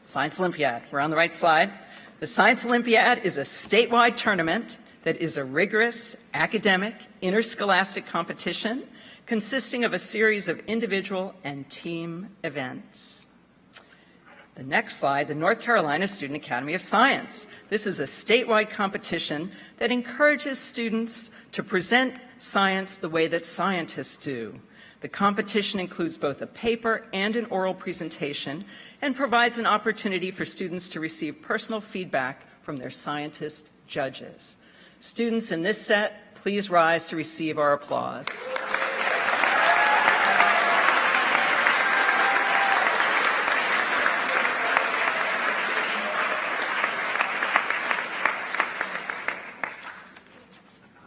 Science Olympiad, we're on the right slide. The Science Olympiad is a statewide tournament that is a rigorous academic interscholastic competition consisting of a series of individual and team events. The next slide, the North Carolina Student Academy of Science. This is a statewide competition that encourages students to present science the way that scientists do. The competition includes both a paper and an oral presentation and provides an opportunity for students to receive personal feedback from their scientist judges. Students in this set, please rise to receive our applause.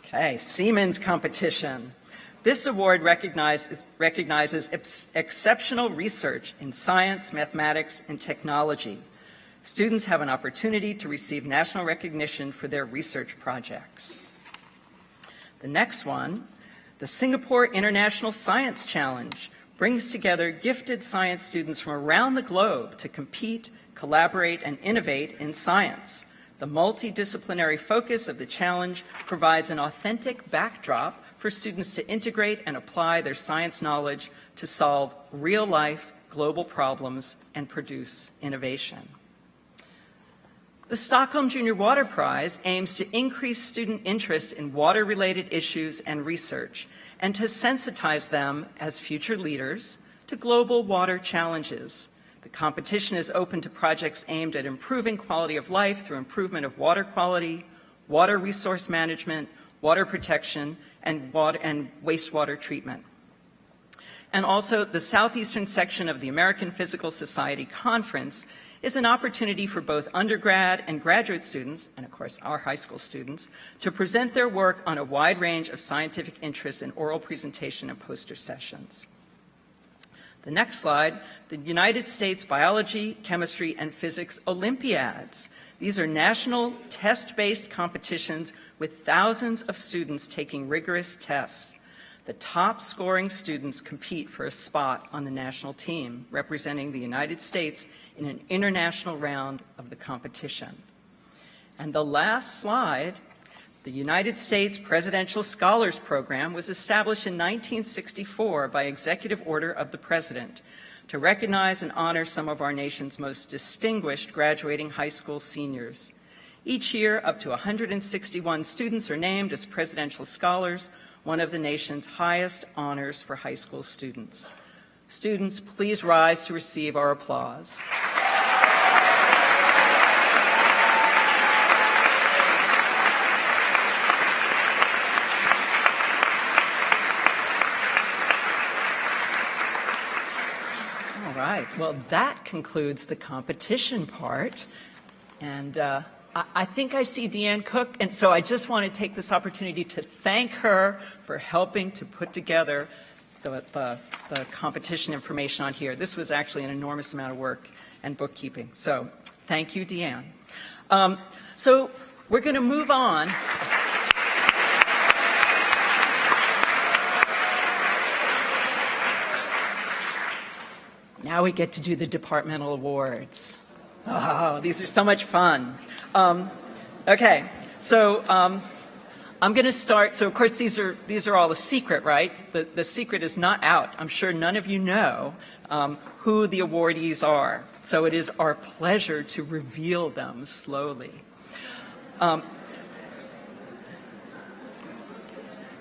Okay, Siemens competition. This award recognizes exceptional research in science, mathematics, and technology. Students have an opportunity to receive national recognition for their research projects. The next one, the Singapore International Science Challenge, brings together gifted science students from around the globe to compete, collaborate, and innovate in science. The multidisciplinary focus of the challenge provides an authentic backdrop for students to integrate and apply their science knowledge to solve real-life global problems and produce innovation. The Stockholm Junior Water Prize aims to increase student interest in water-related issues and research, and to sensitize them as future leaders to global water challenges. The competition is open to projects aimed at improving quality of life through improvement of water quality, water resource management, water protection, and wastewater treatment. And also, the southeastern section of the American Physical Society Conference is an opportunity for both undergrad and graduate students, and of course our high school students, to present their work on a wide range of scientific interests in oral presentation and poster sessions. The next slide, the United States Biology, Chemistry, and Physics Olympiads. These are national test-based competitions with thousands of students taking rigorous tests. The top scoring students compete for a spot on the national team, representing the United States in an international round of the competition. And the last slide, the United States Presidential Scholars Program was established in 1964 by executive order of the President to recognize and honor some of our nation's most distinguished graduating high school seniors. Each year, up to 161 students are named as Presidential Scholars, one of the nation's highest honors for high school students. Students, please rise to receive our applause. All right, well, that concludes the competition part. And I think I see Deanne Cook, and so I just want to take this opportunity to thank her for helping to put together the competition information on here. This was actually an enormous amount of work and bookkeeping. So thank you, Deanne. So we're going to move on. Now we get to do the departmental awards. Oh, these are so much fun. Okay, so I'm going to start. So, of course, these are all a secret, right? The secret is not out. I'm sure none of you know who the awardees are. So it is our pleasure to reveal them slowly.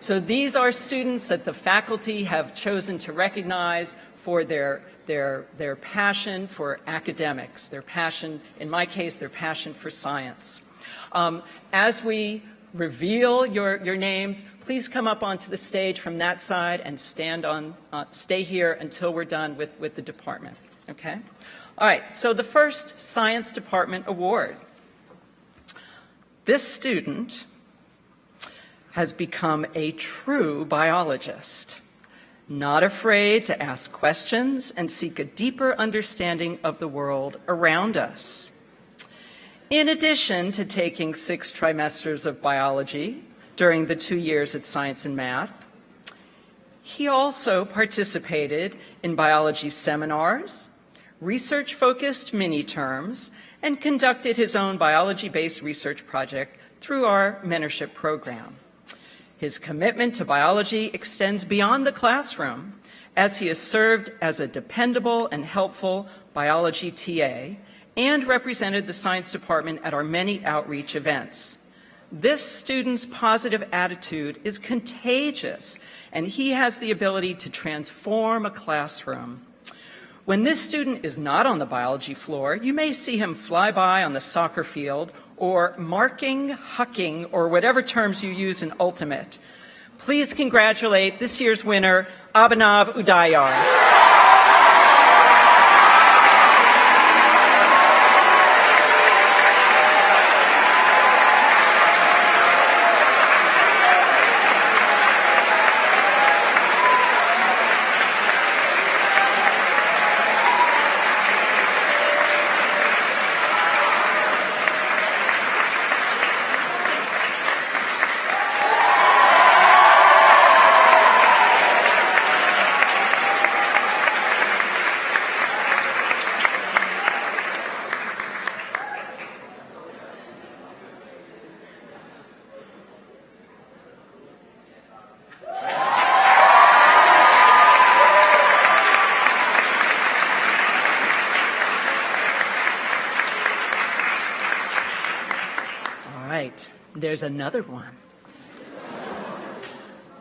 So these are students that the faculty have chosen to recognize for their passion for academics, their passion, in my case, their passion for science. As we reveal your names, please come up onto the stage from that side and stay here until we're done with the department, okay? All right, so the first Science Department Award. This student has become a true biologist, not afraid to ask questions and seek a deeper understanding of the world around us. In addition to taking 6 trimesters of biology during the 2 years at Science and Math, he also participated in biology seminars, research-focused mini-terms, and conducted his own biology-based research project through our mentorship program. His commitment to biology extends beyond the classroom, as he has served as a dependable and helpful biology TA and represented the science department at our many outreach events. This student's positive attitude is contagious, and he has the ability to transform a classroom. When this student is not on the biology floor, you may see him fly by on the soccer field or marking, hucking, or whatever terms you use in Ultimate. Please congratulate this year's winner, Abhinav Udayar. there's another one.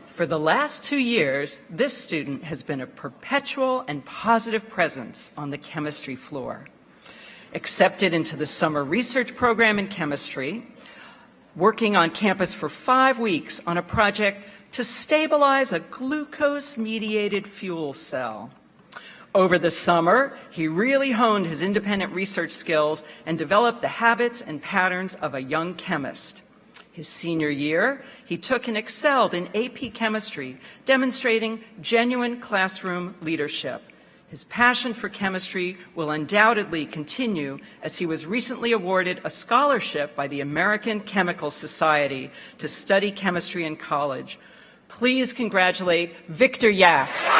For the last 2 years, this student has been a perpetual and positive presence on the chemistry floor. Accepted into the summer research program in chemistry, working on campus for 5 weeks on a project to stabilize a glucose-mediated fuel cell. Over the summer, he really honed his independent research skills and developed the habits and patterns of a young chemist. His senior year, he took and excelled in AP chemistry, demonstrating genuine classroom leadership. His passion for chemistry will undoubtedly continue, as he was recently awarded a scholarship by the American Chemical Society to study chemistry in college. Please congratulate Victor Yax.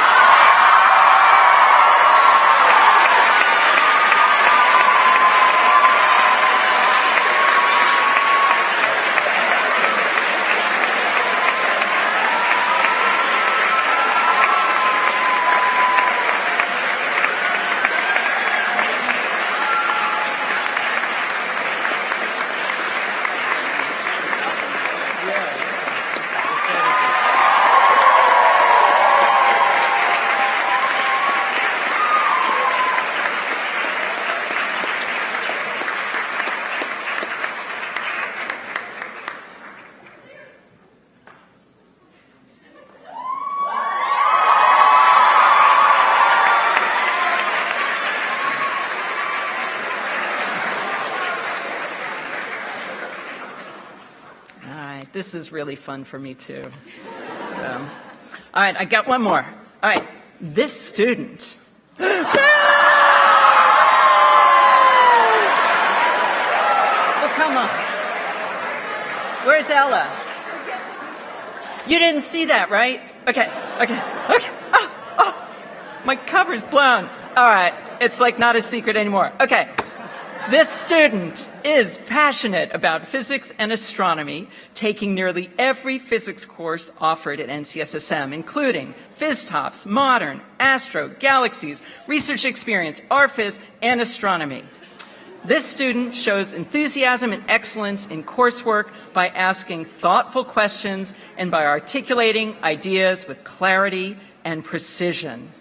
This is really fun for me, too. So, all right, I got one more. All right, this student. Oh, come on. Where's Ella? You didn't see that, right? Okay. Oh, my cover's blown. All right, it's like not a secret anymore. Okay. This student is passionate about physics and astronomy, taking nearly every physics course offered at NCSSM, including PhysTops, Modern, Astro, Galaxies, Research Experience, RPhys, and Astronomy. This student shows enthusiasm and excellence in coursework by asking thoughtful questions and by articulating ideas with clarity and precision.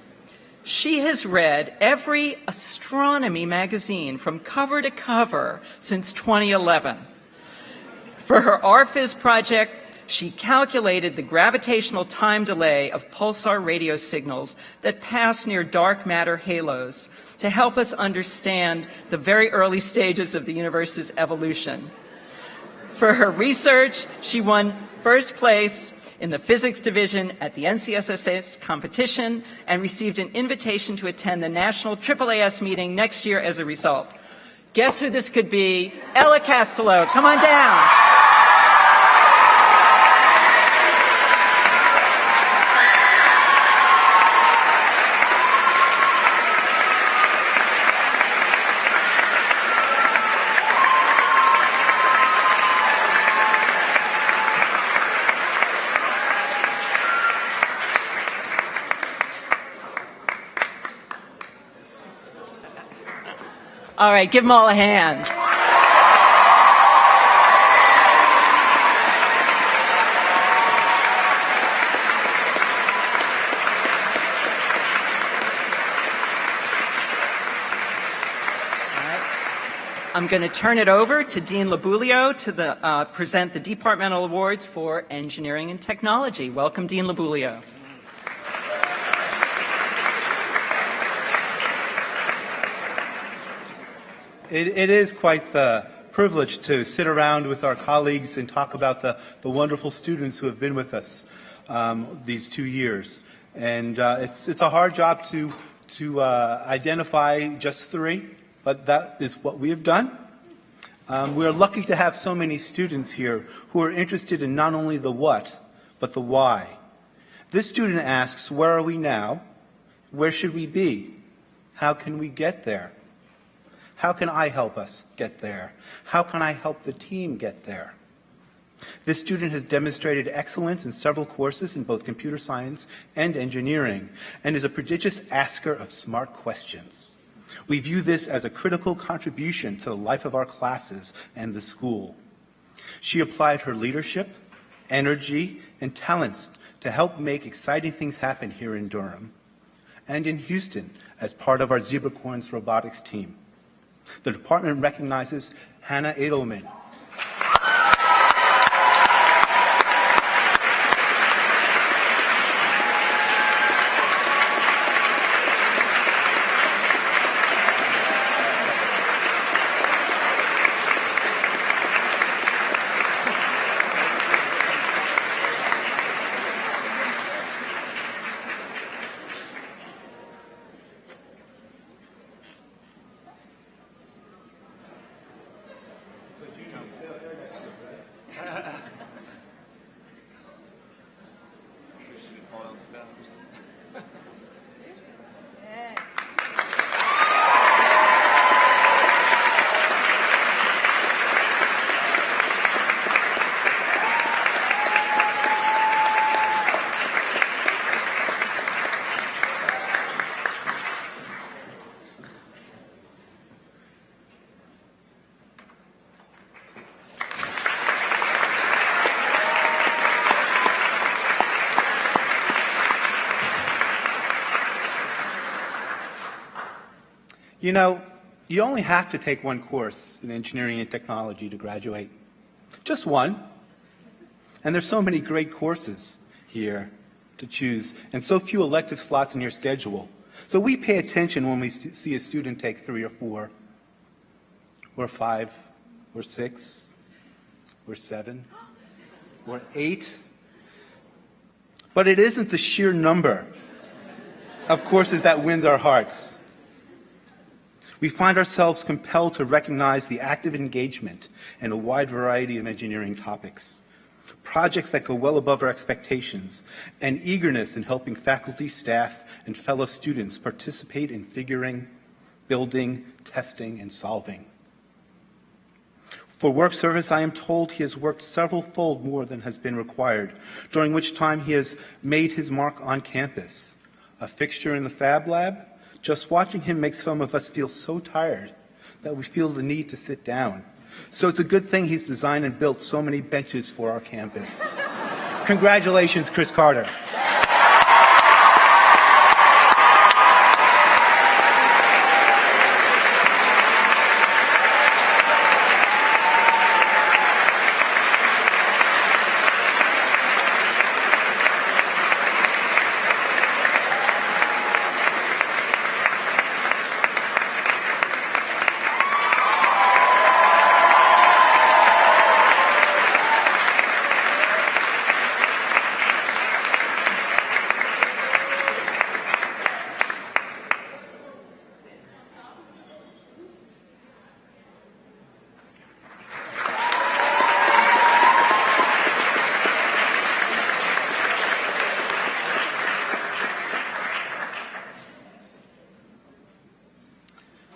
She has read every astronomy magazine from cover to cover since 2011. For her RPhys project, she calculated the gravitational time delay of pulsar radio signals that pass near dark matter halos to help us understand the very early stages of the universe's evolution. For her research, she won first place in the physics division at the NCSSS competition and received an invitation to attend the national AAAS meeting next year as a result. Guess who this could be? Ella Castello. Come on down. All right, give them all a hand. I'm going to turn it over to Dean Labulio to present the departmental awards for engineering and technology. Welcome, Dean Labulio. It is quite the privilege to sit around with our colleagues and talk about the wonderful students who have been with us these 2 years. And it's a hard job to identify just 3, but that is what we have done. We are lucky to have so many students here who are interested in not only the what, but the why. This student asks, where are we now? Where should we be? How can we get there? How can I help us get there? How can I help the team get there? This student has demonstrated excellence in several courses in both computer science and engineering, and is a prodigious asker of smart questions. We view this as a critical contribution to the life of our classes and the school. She applied her leadership, energy, and talents to help make exciting things happen here in Durham and in Houston as part of our Zebracorns robotics team. The department recognizes Hannah Edelman. You know, you only have to take one course in engineering and technology to graduate. Just one. And there's so many great courses here to choose and so few elective slots in your schedule. So we pay attention when we see a student take 3 or 4 or 5 or 6 or 7 or 8. But it isn't the sheer number of courses that wins our hearts. We find ourselves compelled to recognize the active engagement in a wide variety of engineering topics, projects that go well above our expectations, and eagerness in helping faculty, staff, and fellow students participate in figuring, building, testing, and solving. For work service, I am told he has worked several-fold more than has been required, during which time he has made his mark on campus. A fixture in the Fab Lab, just watching him makes some of us feel so tired that we feel the need to sit down. So it's a good thing he's designed and built so many benches for our campus. Congratulations, Chris Carter.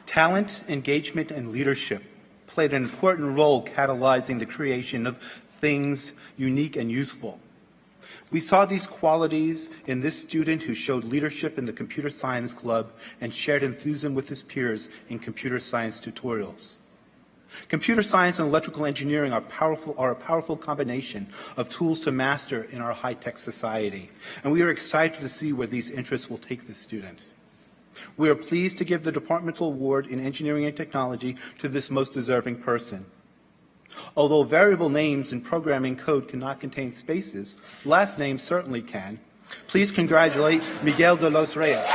Talent, engagement, and leadership played an important role catalyzing the creation of things unique and useful. We saw these qualities in this student who showed leadership in the computer science club and shared enthusiasm with his peers in computer science tutorials. Computer science and electrical engineering are a powerful combination of tools to master in our high-tech society, and we are excited to see where these interests will take this student. We are pleased to give the departmental award in engineering and technology to this most deserving person. Although variable names in programming code cannot contain spaces, last names certainly can. Please congratulate Miguel de los Reyes.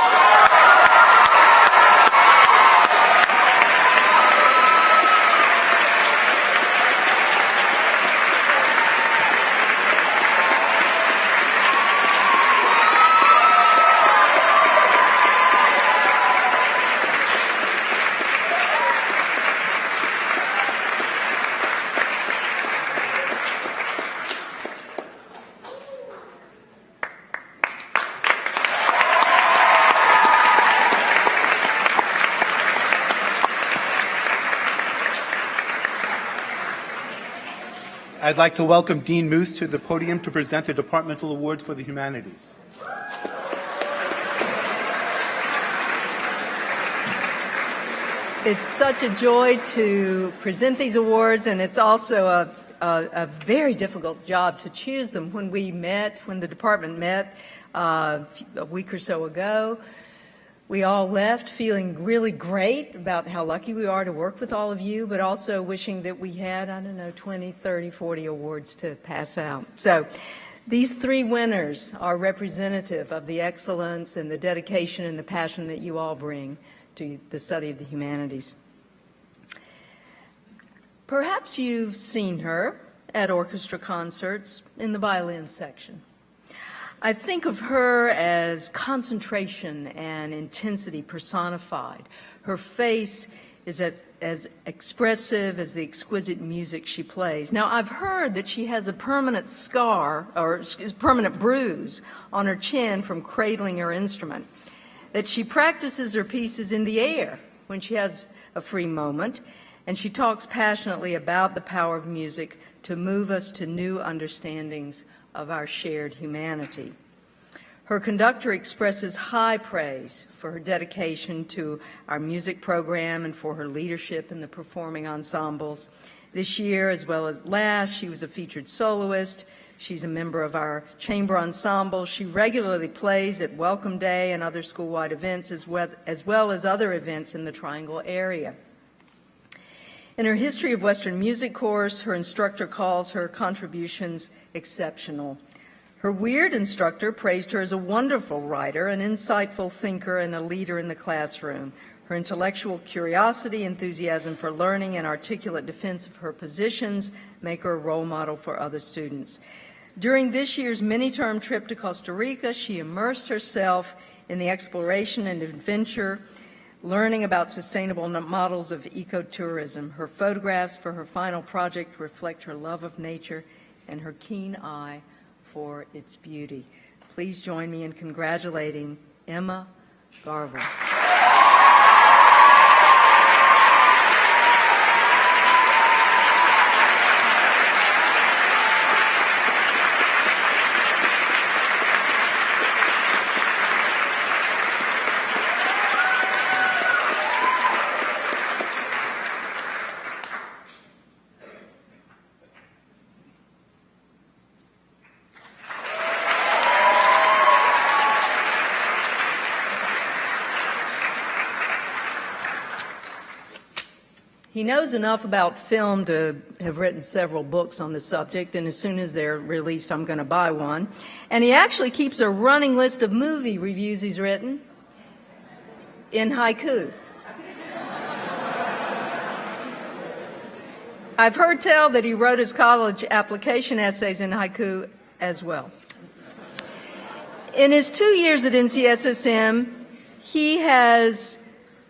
I'd like to welcome Dean Moose to the podium to present the departmental awards for the humanities. It's such a joy to present these awards, and it's also a very difficult job to choose them. When the department met a week or so ago, we all left feeling really great about how lucky we are to work with all of you, but also wishing that we had, 20, 30, 40 awards to pass out. So these three winners are representative of the excellence and the dedication and the passion that you all bring to the study of the humanities. Perhaps you've seen her at orchestra concerts in the violin section. I think of her as concentration and intensity personified. Her face is as expressive as the exquisite music she plays. Now, I've heard that she has a permanent scar, or permanent bruise, on her chin from cradling her instrument, that she practices her pieces in the air when she has a free moment, and she talks passionately about the power of music to move us to new understandings of our shared humanity. Her conductor expresses high praise for her dedication to our music program and for her leadership in the performing ensembles. This year, as well as last, she was a featured soloist. She's a member of our chamber ensemble. She regularly plays at Welcome Day and other school-wide events, as well as other events in the Triangle area. In her History of Western Music course, her instructor calls her contributions exceptional. Her weird instructor praised her as a wonderful writer, an insightful thinker, and a leader in the classroom. Her intellectual curiosity, enthusiasm for learning, and articulate defense of her positions make her a role model for other students. During this year's mini-term trip to Costa Rica, she immersed herself in the exploration and adventure, learning about sustainable models of ecotourism. Her photographs for her final project reflect her love of nature and her keen eye for its beauty. Please join me in congratulating Emma Garvey. He knows enough about film to have written several books on the subject, and as soon as they're released, I'm going to buy one. And he actually keeps a running list of movie reviews he's written in haiku. I've heard tell that he wrote his college application essays in haiku as well. In his 2 years at NCSSM, he has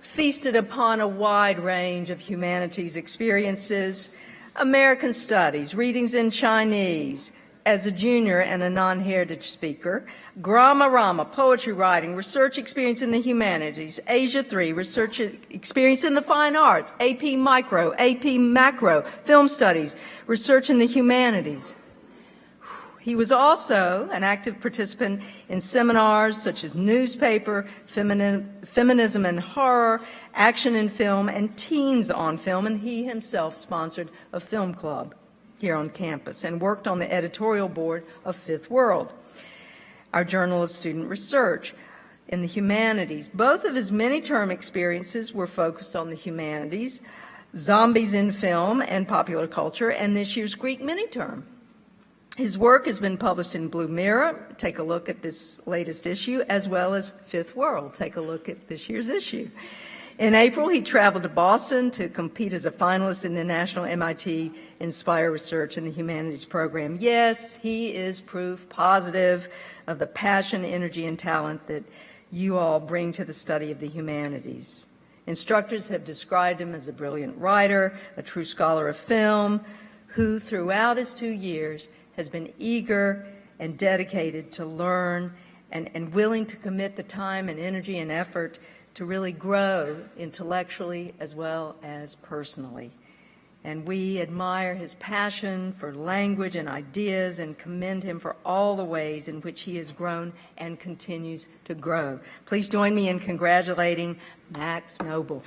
feasted upon a wide range of humanities experiences, American studies, readings in Chinese, as a junior and a non-heritage speaker, Grama Rama, poetry writing, research experience in the humanities, Asia 3, research experience in the fine arts, AP Micro, AP Macro, film studies, research in the humanities. He was also an active participant in seminars such as newspaper, feminism and horror, action in film, and teens on film, and he himself sponsored a film club here on campus and worked on the editorial board of Fifth World, our Journal of Student Research in the humanities. Both of his many-term experiences were focused on the humanities, zombies in film and popular culture, and this year's Greek mini-term. His work has been published in Blue Mirror. Take a look at this latest issue, as well as Fifth World. Take a look at this year's issue. In April, he traveled to Boston to compete as a finalist in the National MIT Inspire Research in the Humanities program. Yes, he is proof positive of the passion, energy, and talent that you all bring to the study of the humanities. Instructors have described him as a brilliant writer, a true scholar of film, who throughout his 2 years has been eager and dedicated to learn and willing to commit the time and energy and effort to really grow intellectually as well as personally. And we admire his passion for language and ideas and commend him for all the ways in which he has grown and continues to grow. Please join me in congratulating Max Noble.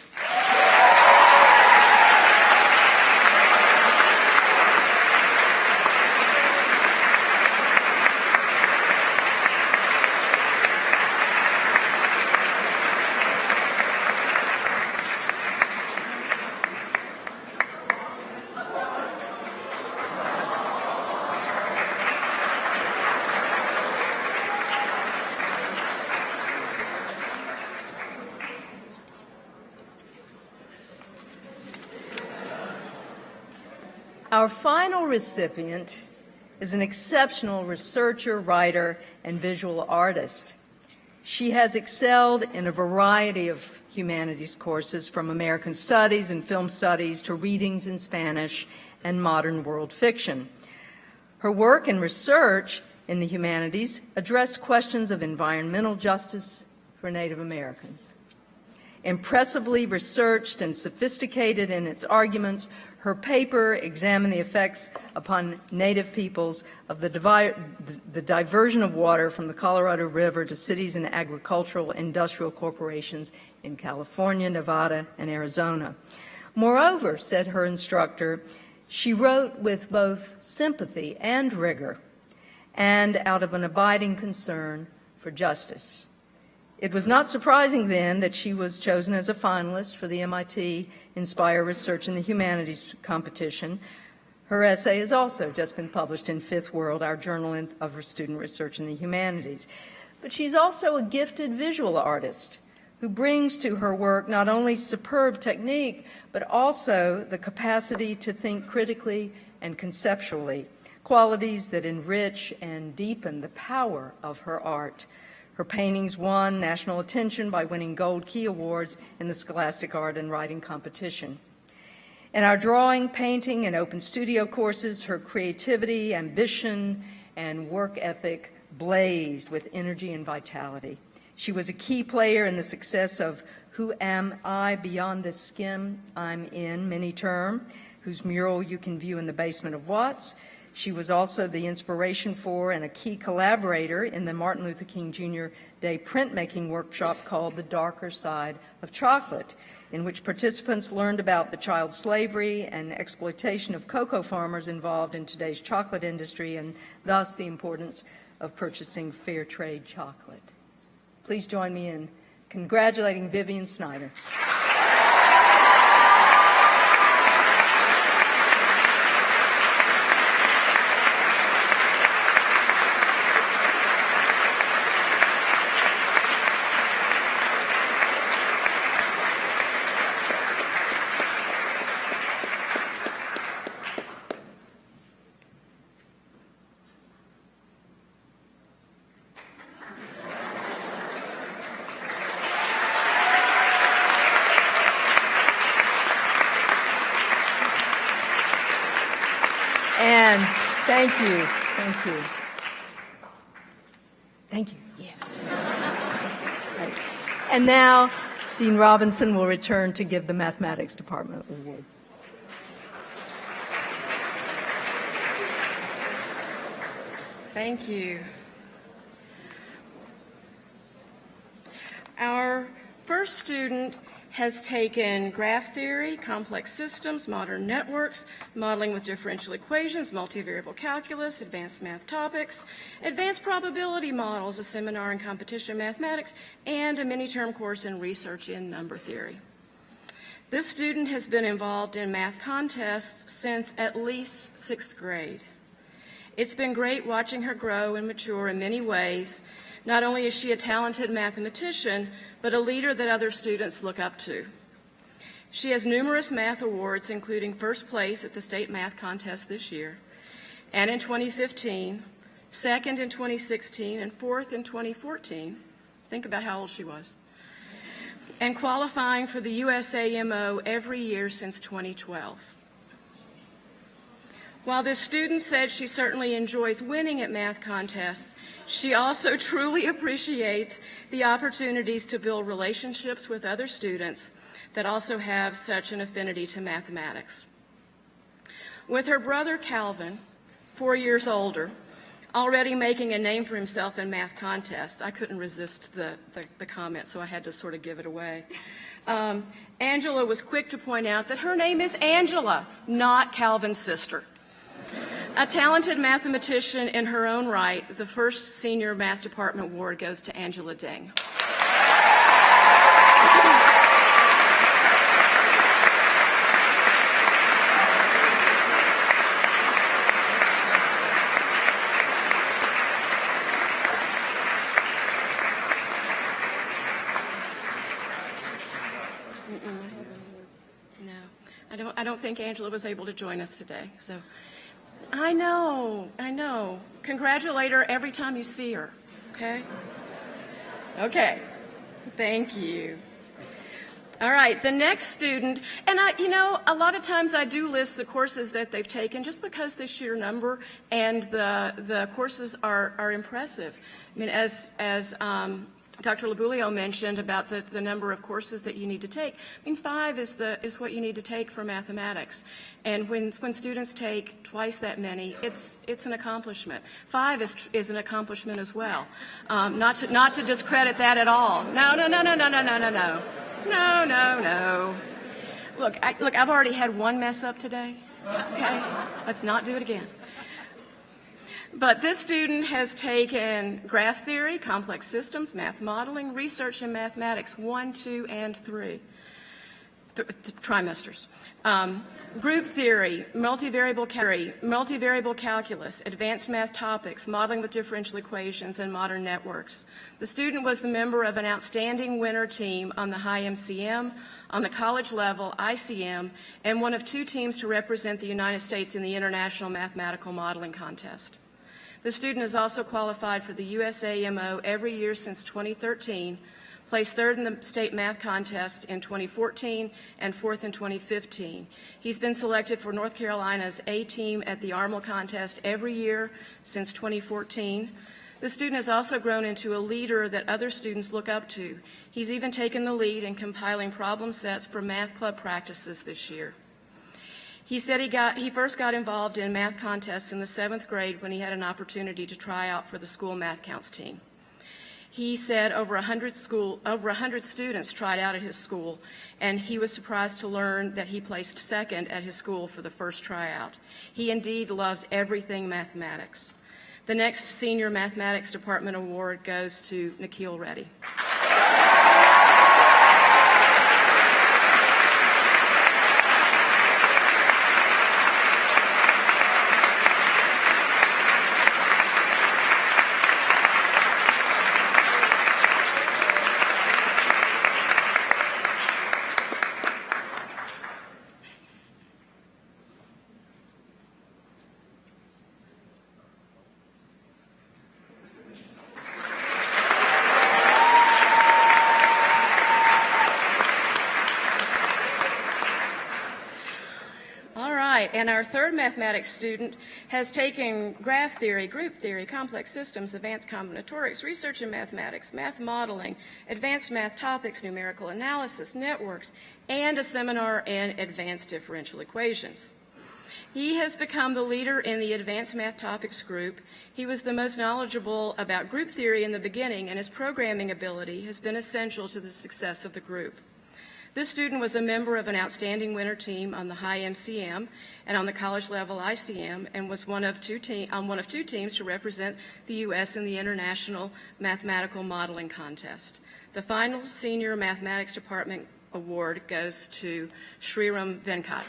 Our final recipient is an exceptional researcher, writer, and visual artist. She has excelled in a variety of humanities courses, from American Studies and Film Studies to readings in Spanish and modern world fiction. Her work and research in the humanities addressed questions of environmental justice for Native Americans. Impressively researched and sophisticated in its arguments, her paper examined the effects upon Native peoples of the diversion of water from the Colorado River to cities and agricultural industrial corporations in California, Nevada, and Arizona. Moreover, said her instructor, she wrote with both sympathy and rigor, and out of an abiding concern for justice. It was not surprising then that she was chosen as a finalist for the MIT Inspire Research in the Humanities competition. Her essay has also just been published in Fifth World, our journal of student research in the humanities. But she's also a gifted visual artist who brings to her work not only superb technique, but also the capacity to think critically and conceptually, qualities that enrich and deepen the power of her art. Her paintings won national attention by winning Gold Key Awards in the Scholastic Art and Writing competition. In our drawing, painting, and open studio courses, her creativity, ambition, and work ethic blazed with energy and vitality. She was a key player in the success of Who Am I Beyond This Skin I'm In mini-term, whose mural you can view in the basement of Watts. She was also the inspiration for and a key collaborator in the Martin Luther King Jr. Day printmaking workshop called The Darker Side of Chocolate, in which participants learned about the child slavery and exploitation of cocoa farmers involved in today's chocolate industry, and thus the importance of purchasing fair trade chocolate. Please join me in congratulating Vivian Snyder. And thank you. Yeah. Right. And now, Dean Robinson will return to give the Mathematics Department awards. Thank you. Our first student has taken graph theory, complex systems, modern networks, modeling with differential equations, multivariable calculus, advanced math topics, advanced probability models, a seminar in competition mathematics, and a mini-term course in research in number theory. This student has been involved in math contests since at least 6th grade. It's been great watching her grow and mature in many ways. Not only is she a talented mathematician, but a leader that other students look up to. She has numerous math awards, including first place at the state math contest this year, and in 2015, second in 2016, and fourth in 2014. Think about how old she was. And qualifying for the USAMO every year since 2012. While this student said she certainly enjoys winning at math contests, she also truly appreciates the opportunities to build relationships with other students that also have such an affinity to mathematics. With her brother Calvin, 4 years older, already making a name for himself in math contests, I couldn't resist the comment, so I had to sort of give it away. Angela was quick to point out that her name is Angela, not Calvin's sister. A talented mathematician in her own right, the first senior math department award goes to Angela Ding. No, don't think Angela was able to join us today. So I know. Congratulate her every time you see her, okay? Okay, thank you. All right, the next student, and a lot of times I do list the courses that they've taken just because the sheer number and the courses are impressive. I mean, as Dr. Labulio mentioned about the number of courses that you need to take. I mean, 5 is what you need to take for mathematics. And when students take twice that many, it's an accomplishment. 5 is an accomplishment as well. Not to discredit that at all. No. No. Look, I've already had one mess up today. Okay? Let's not do it again. But this student has taken graph theory, complex systems, math modeling, research in mathematics 1, 2, and 3 trimesters. Group theory, multivariable calculus, advanced math topics, modeling with differential equations, and modern networks. The student was the member of an outstanding winner team on the high MCM, on the college level ICM, and one of 2 teams to represent the United States in the International Mathematical Modeling Contest. The student has also qualified for the USAMO every year since 2013, placed 3rd in the state math contest in 2014 and 4th in 2015. He's been selected for North Carolina's A team at the ARML contest every year since 2014. The student has also grown into a leader that other students look up to. He's even taken the lead in compiling problem sets for math club practices this year. He said he first got involved in math contests in the 7th grade when he had an opportunity to try out for the school math counts team. He said over 100 students tried out at his school, and he was surprised to learn that he placed 2nd at his school for the first tryout. He indeed loves everything mathematics. The next Senior Mathematics Department Award goes to Nikhil Reddy. And our 3rd mathematics student has taken graph theory, group theory, complex systems, advanced combinatorics, research in mathematics, math modeling, advanced math topics, numerical analysis, networks, and a seminar in advanced differential equations. He has become the leader in the advanced math topics group. He was the most knowledgeable about group theory in the beginning, and his programming ability has been essential to the success of the group. This student was a member of an outstanding winner team on the high MCM and on the college level ICM, and was on one of 2 teams to represent the U.S. in the International Mathematical Modeling Contest. The final Senior Mathematics Department Award goes to Sriram Venkat.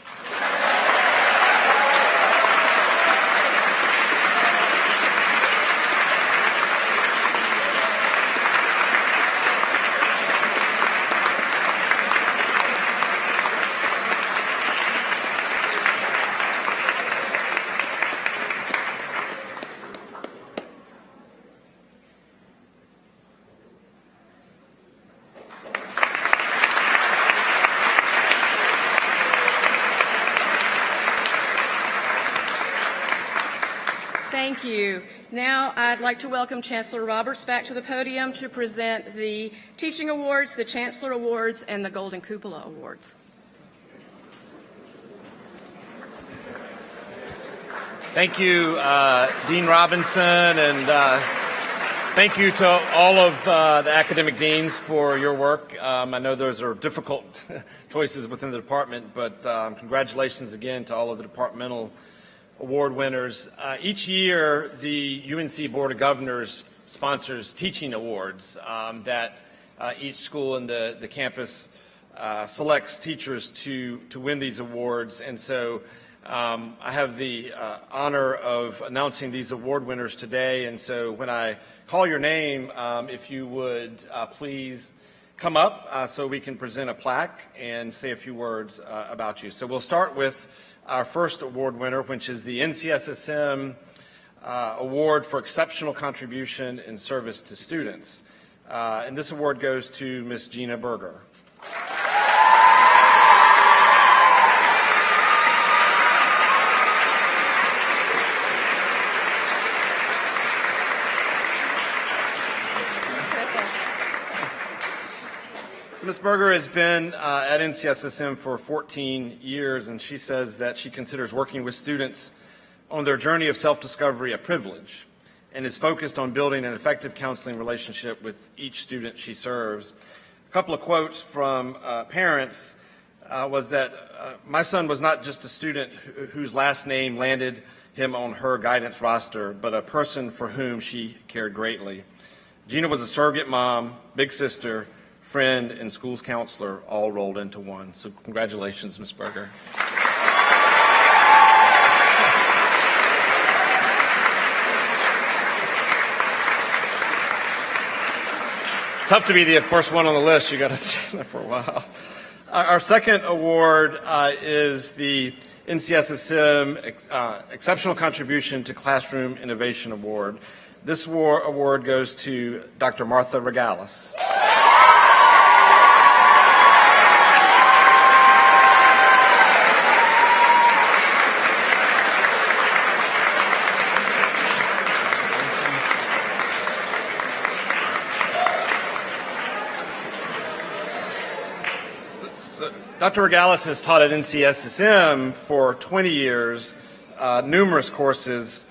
Thank you. Now I'd like to welcome Chancellor Roberts back to the podium to present the Teaching Awards, the Chancellor Awards, and the Golden Cupola Awards. Thank you, Dean Robinson, and thank you to all of the academic deans for your work. I know those are difficult choices within the department, but congratulations again to all of the departmental award winners. Each year, the UNC Board of Governors sponsors teaching awards that each school in the campus selects teachers to win these awards. And so I have the honor of announcing these award winners today. And so when I call your name, if you would please come up so we can present a plaque and say a few words about you. So we'll start with our first award winner, which is the NCSSM Award for Exceptional Contribution in Service to Students. And this award goes to Ms. Gina Berger. Ms. Berger has been at NCSSM for 14 years, and she says that she considers working with students on their journey of self-discovery a privilege and is focused on building an effective counseling relationship with each student she serves. A couple of quotes from parents was that my son was not just a student whose last name landed him on her guidance roster, but a person for whom she cared greatly. Gina was a surrogate mom, big sister, friend, and school's counselor all rolled into one. So congratulations, Ms. Berger. Tough to be the first one on the list. You got to sit there for a while. Our second award is the NCSSM Exceptional Contribution to Classroom Innovation Award. This award goes to Dr. Martha Regalis. Dr. Regalis has taught at NCSSM for 20 years, numerous courses,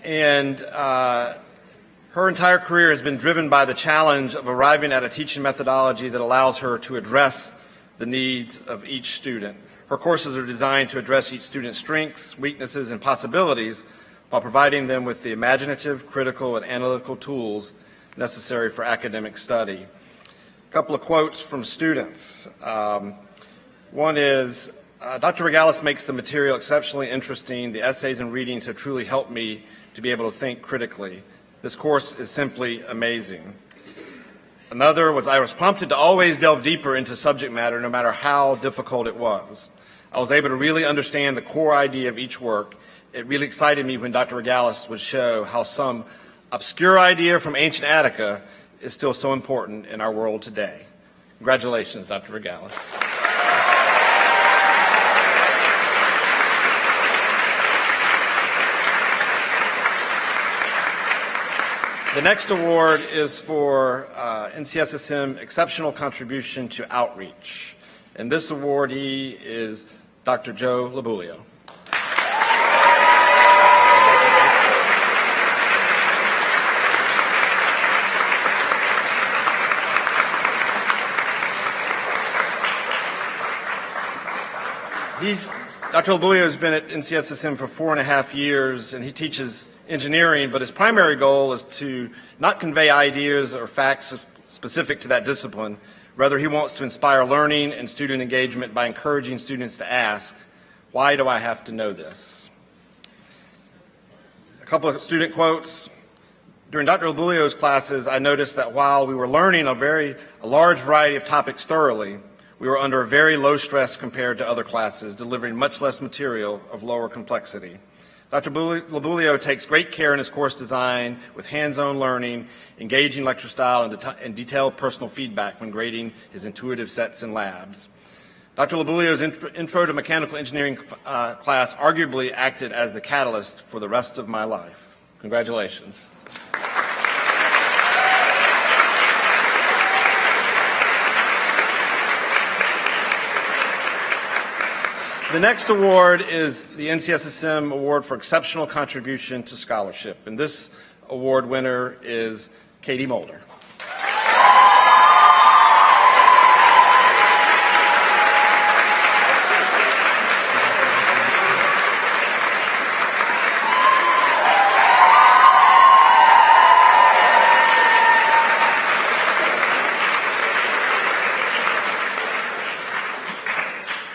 and her entire career has been driven by the challenge of arriving at a teaching methodology that allows her to address the needs of each student. Her courses are designed to address each student's strengths, weaknesses, and possibilities while providing them with the imaginative, critical, and analytical tools necessary for academic study. A couple of quotes from students. One is, Dr. Regalis makes the material exceptionally interesting. The essays and readings have truly helped me to be able to think critically. This course is simply amazing. Another was, I was prompted to always delve deeper into subject matter no matter how difficult it was. I was able to really understand the core idea of each work. It really excited me when Dr. Regalis would show how some obscure idea from ancient Attica is still so important in our world today. Congratulations, Dr. Regalis. The next award is for NCSSM Exceptional Contribution to Outreach. And this awardee is Dr. Joe Labulio. Dr. Labulio has been at NCSSM for 4.5 years, and he teaches engineering, but his primary goal is to not convey ideas or facts specific to that discipline. Rather, he wants to inspire learning and student engagement by encouraging students to ask, why do I have to know this? A couple of student quotes. During Dr. Labulio's classes, I noticed that while we were learning a large variety of topics thoroughly, we were under a very low stress compared to other classes, delivering much less material of lower complexity. Dr. Labulio takes great care in his course design with hands-on learning, engaging lecture style, and detailed personal feedback when grading his intuitive sets and labs. Dr. Labulio's Intro to Mechanical Engineering class arguably acted as the catalyst for the rest of my life. Congratulations. The next award is the NCSSM Award for Exceptional Contribution to Scholarship, and this award winner is Katie Mulder.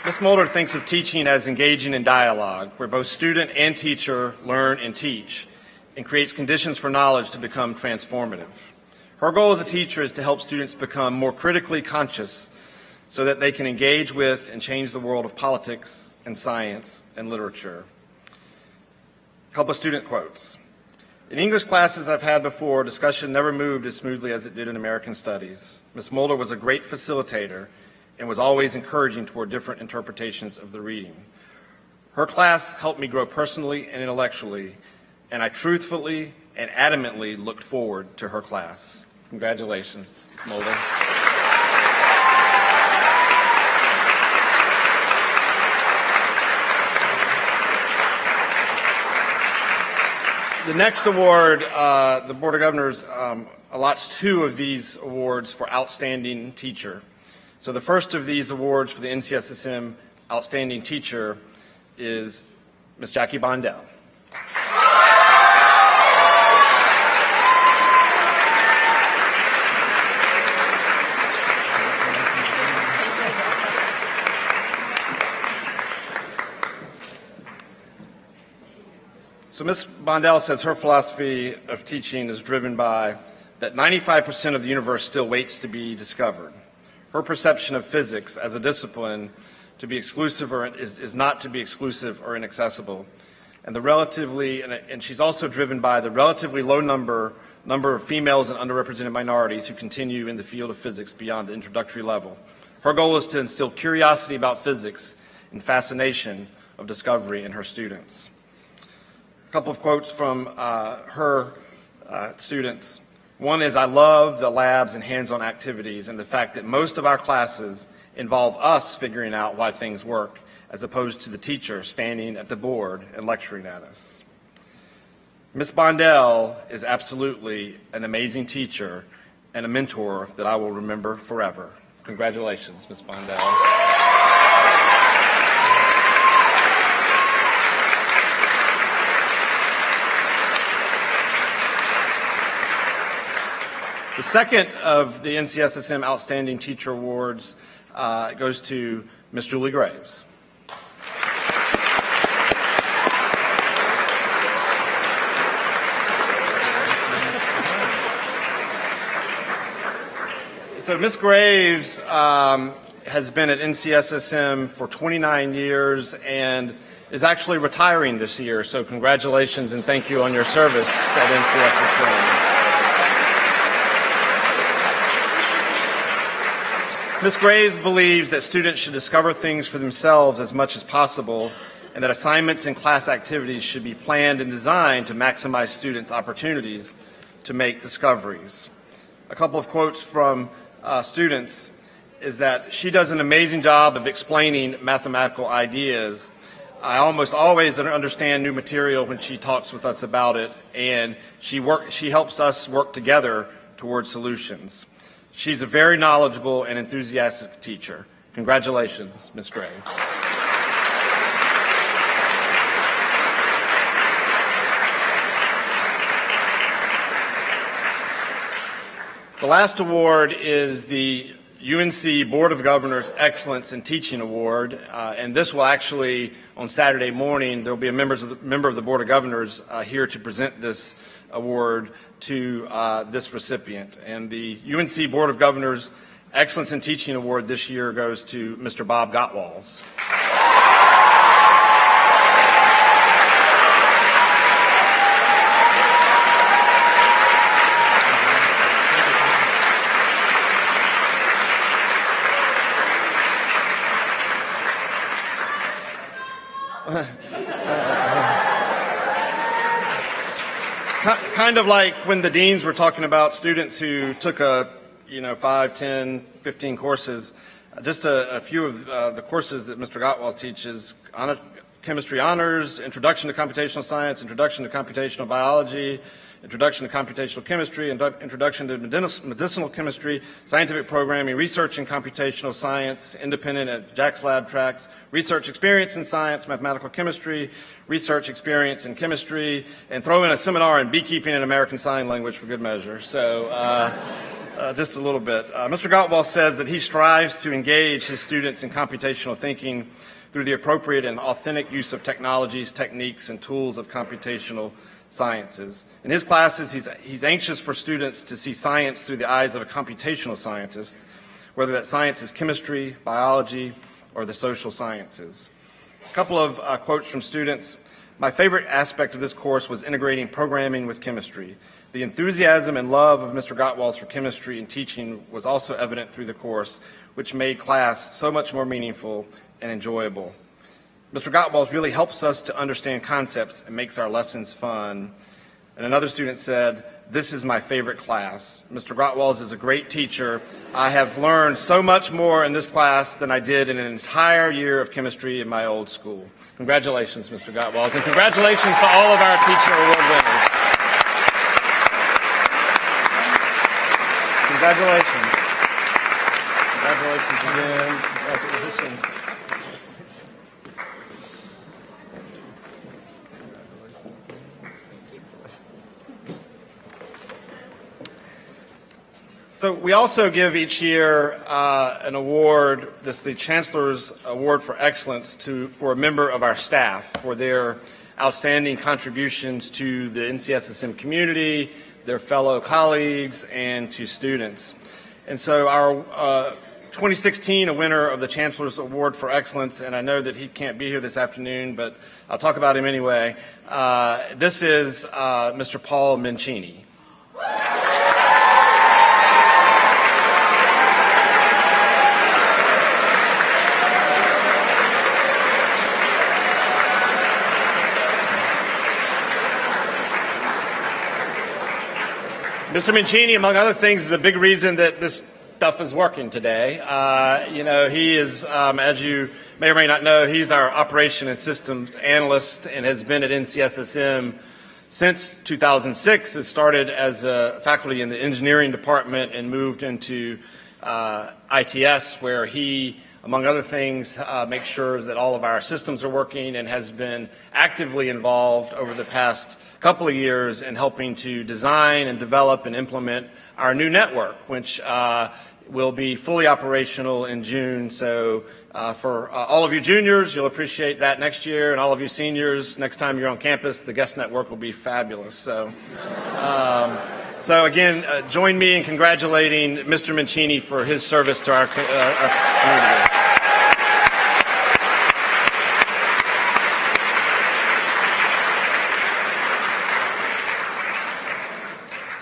Ms. Mulder thinks of teaching as engaging in dialogue, where both student and teacher learn and teach, and creates conditions for knowledge to become transformative. Her goal as a teacher is to help students become more critically conscious so that they can engage with and change the world of politics and science and literature. A couple of student quotes. In English classes I've had before, discussion never moved as smoothly as it did in American Studies. Ms. Mulder was a great facilitator and was always encouraging toward different interpretations of the reading. Her class helped me grow personally and intellectually, and I truthfully and adamantly looked forward to her class. Congratulations, Mulder. The next award, the Board of Governors allots 2 of these awards for Outstanding Teacher. So the first of these awards for the NCSSM Outstanding Teacher is Ms. Jackie Bondell. So Ms. Bondell says her philosophy of teaching is driven by that 95% of the universe still waits to be discovered. Her perception of physics as a discipline to be exclusive or is not to be exclusive or inaccessible. And she's also driven by the relatively low number of females and underrepresented minorities who continue in the field of physics beyond the introductory level. Her goal is to instill curiosity about physics and fascination of discovery in her students. A couple of quotes from her students. One is, I love the labs and hands-on activities and the fact that most of our classes involve us figuring out why things work as opposed to the teacher standing at the board and lecturing at us. Ms. Bondell is absolutely an amazing teacher and a mentor that I will remember forever. Congratulations, Ms. Bondell. The second of the NCSSM Outstanding Teacher Awards goes to Ms. Julie Graves. So Ms. Graves has been at NCSSM for 29 years and is actually retiring this year. So congratulations and thank you on your service at NCSSM. Ms. Graves believes that students should discover things for themselves as much as possible and that assignments and class activities should be planned and designed to maximize students' opportunities to make discoveries. A couple of quotes from students is that she does an amazing job of explaining mathematical ideas. I almost always understand new material when she talks with us about it, and she helps us work together towards solutions. She's a very knowledgeable and enthusiastic teacher. Congratulations, Ms. Gray. The last award is the UNC Board of Governors Excellence in Teaching Award, and this will actually, on Saturday morning, there will be a member of the Board of Governors here to present this award to this recipient. And the UNC Board of Governors Excellence in Teaching Award this year goes to Mr. Bob Gottwals. Kind of like when the deans were talking about students who took 5, 10, 15 courses. Just a few of the courses that Mr. Gottwald teaches: chemistry honors, introduction to computational science, introduction to computational biology, introduction to computational chemistry, introduction to medicinal chemistry, scientific programming, research in computational science, independent at Jack's Lab tracks, research experience in science, mathematical chemistry, research experience in chemistry, and throw in a seminar in beekeeping and American Sign Language for good measure. So just a little bit. Mr. Gottwald says that he strives to engage his students in computational thinking through the appropriate and authentic use of technologies, techniques, and tools of computational sciences. In his classes, he's anxious for students to see science through the eyes of a computational scientist, whether that science is chemistry, biology, or the social sciences. A couple of quotes from students. My favorite aspect of this course was integrating programming with chemistry. The enthusiasm and love of Mr. Gottwals for chemistry and teaching was also evident through the course, which made class so much more meaningful and enjoyable. Mr. Gottwals really helps us to understand concepts and makes our lessons fun. And another student said, this is my favorite class. Mr. Gottwals is a great teacher. I have learned so much more in this class than I did in an entire year of chemistry in my old school. Congratulations, Mr. Gottwals, and congratulations to all of our Teacher Award winners. Congratulations. Congratulations again. Congratulations. So we also give each year an award, this is the Chancellor's Award for Excellence for a member of our staff for their outstanding contributions to the NCSSM community, their fellow colleagues, and to students. And so our 2016, a winner of the Chancellor's Award for Excellence, and I know that he can't be here this afternoon, but I'll talk about him anyway. This is Mr. Paul Mancini. Mr. Mancini, among other things, is a big reason that this stuff is working today. He is, as you may or may not know, he's our operation and systems analyst and has been at NCSSM since 2006. It started as a faculty in the engineering department and moved into ITS, where he, among other things, makes sure that all of our systems are working and has been actively involved over the past couple of years in helping to design and develop and implement our new network, which will be fully operational in June. So for all of you juniors, you'll appreciate that next year, and all of you seniors, next time you're on campus, the guest network will be fabulous. So, again, join me in congratulating Mr. Mancini for his service to our community.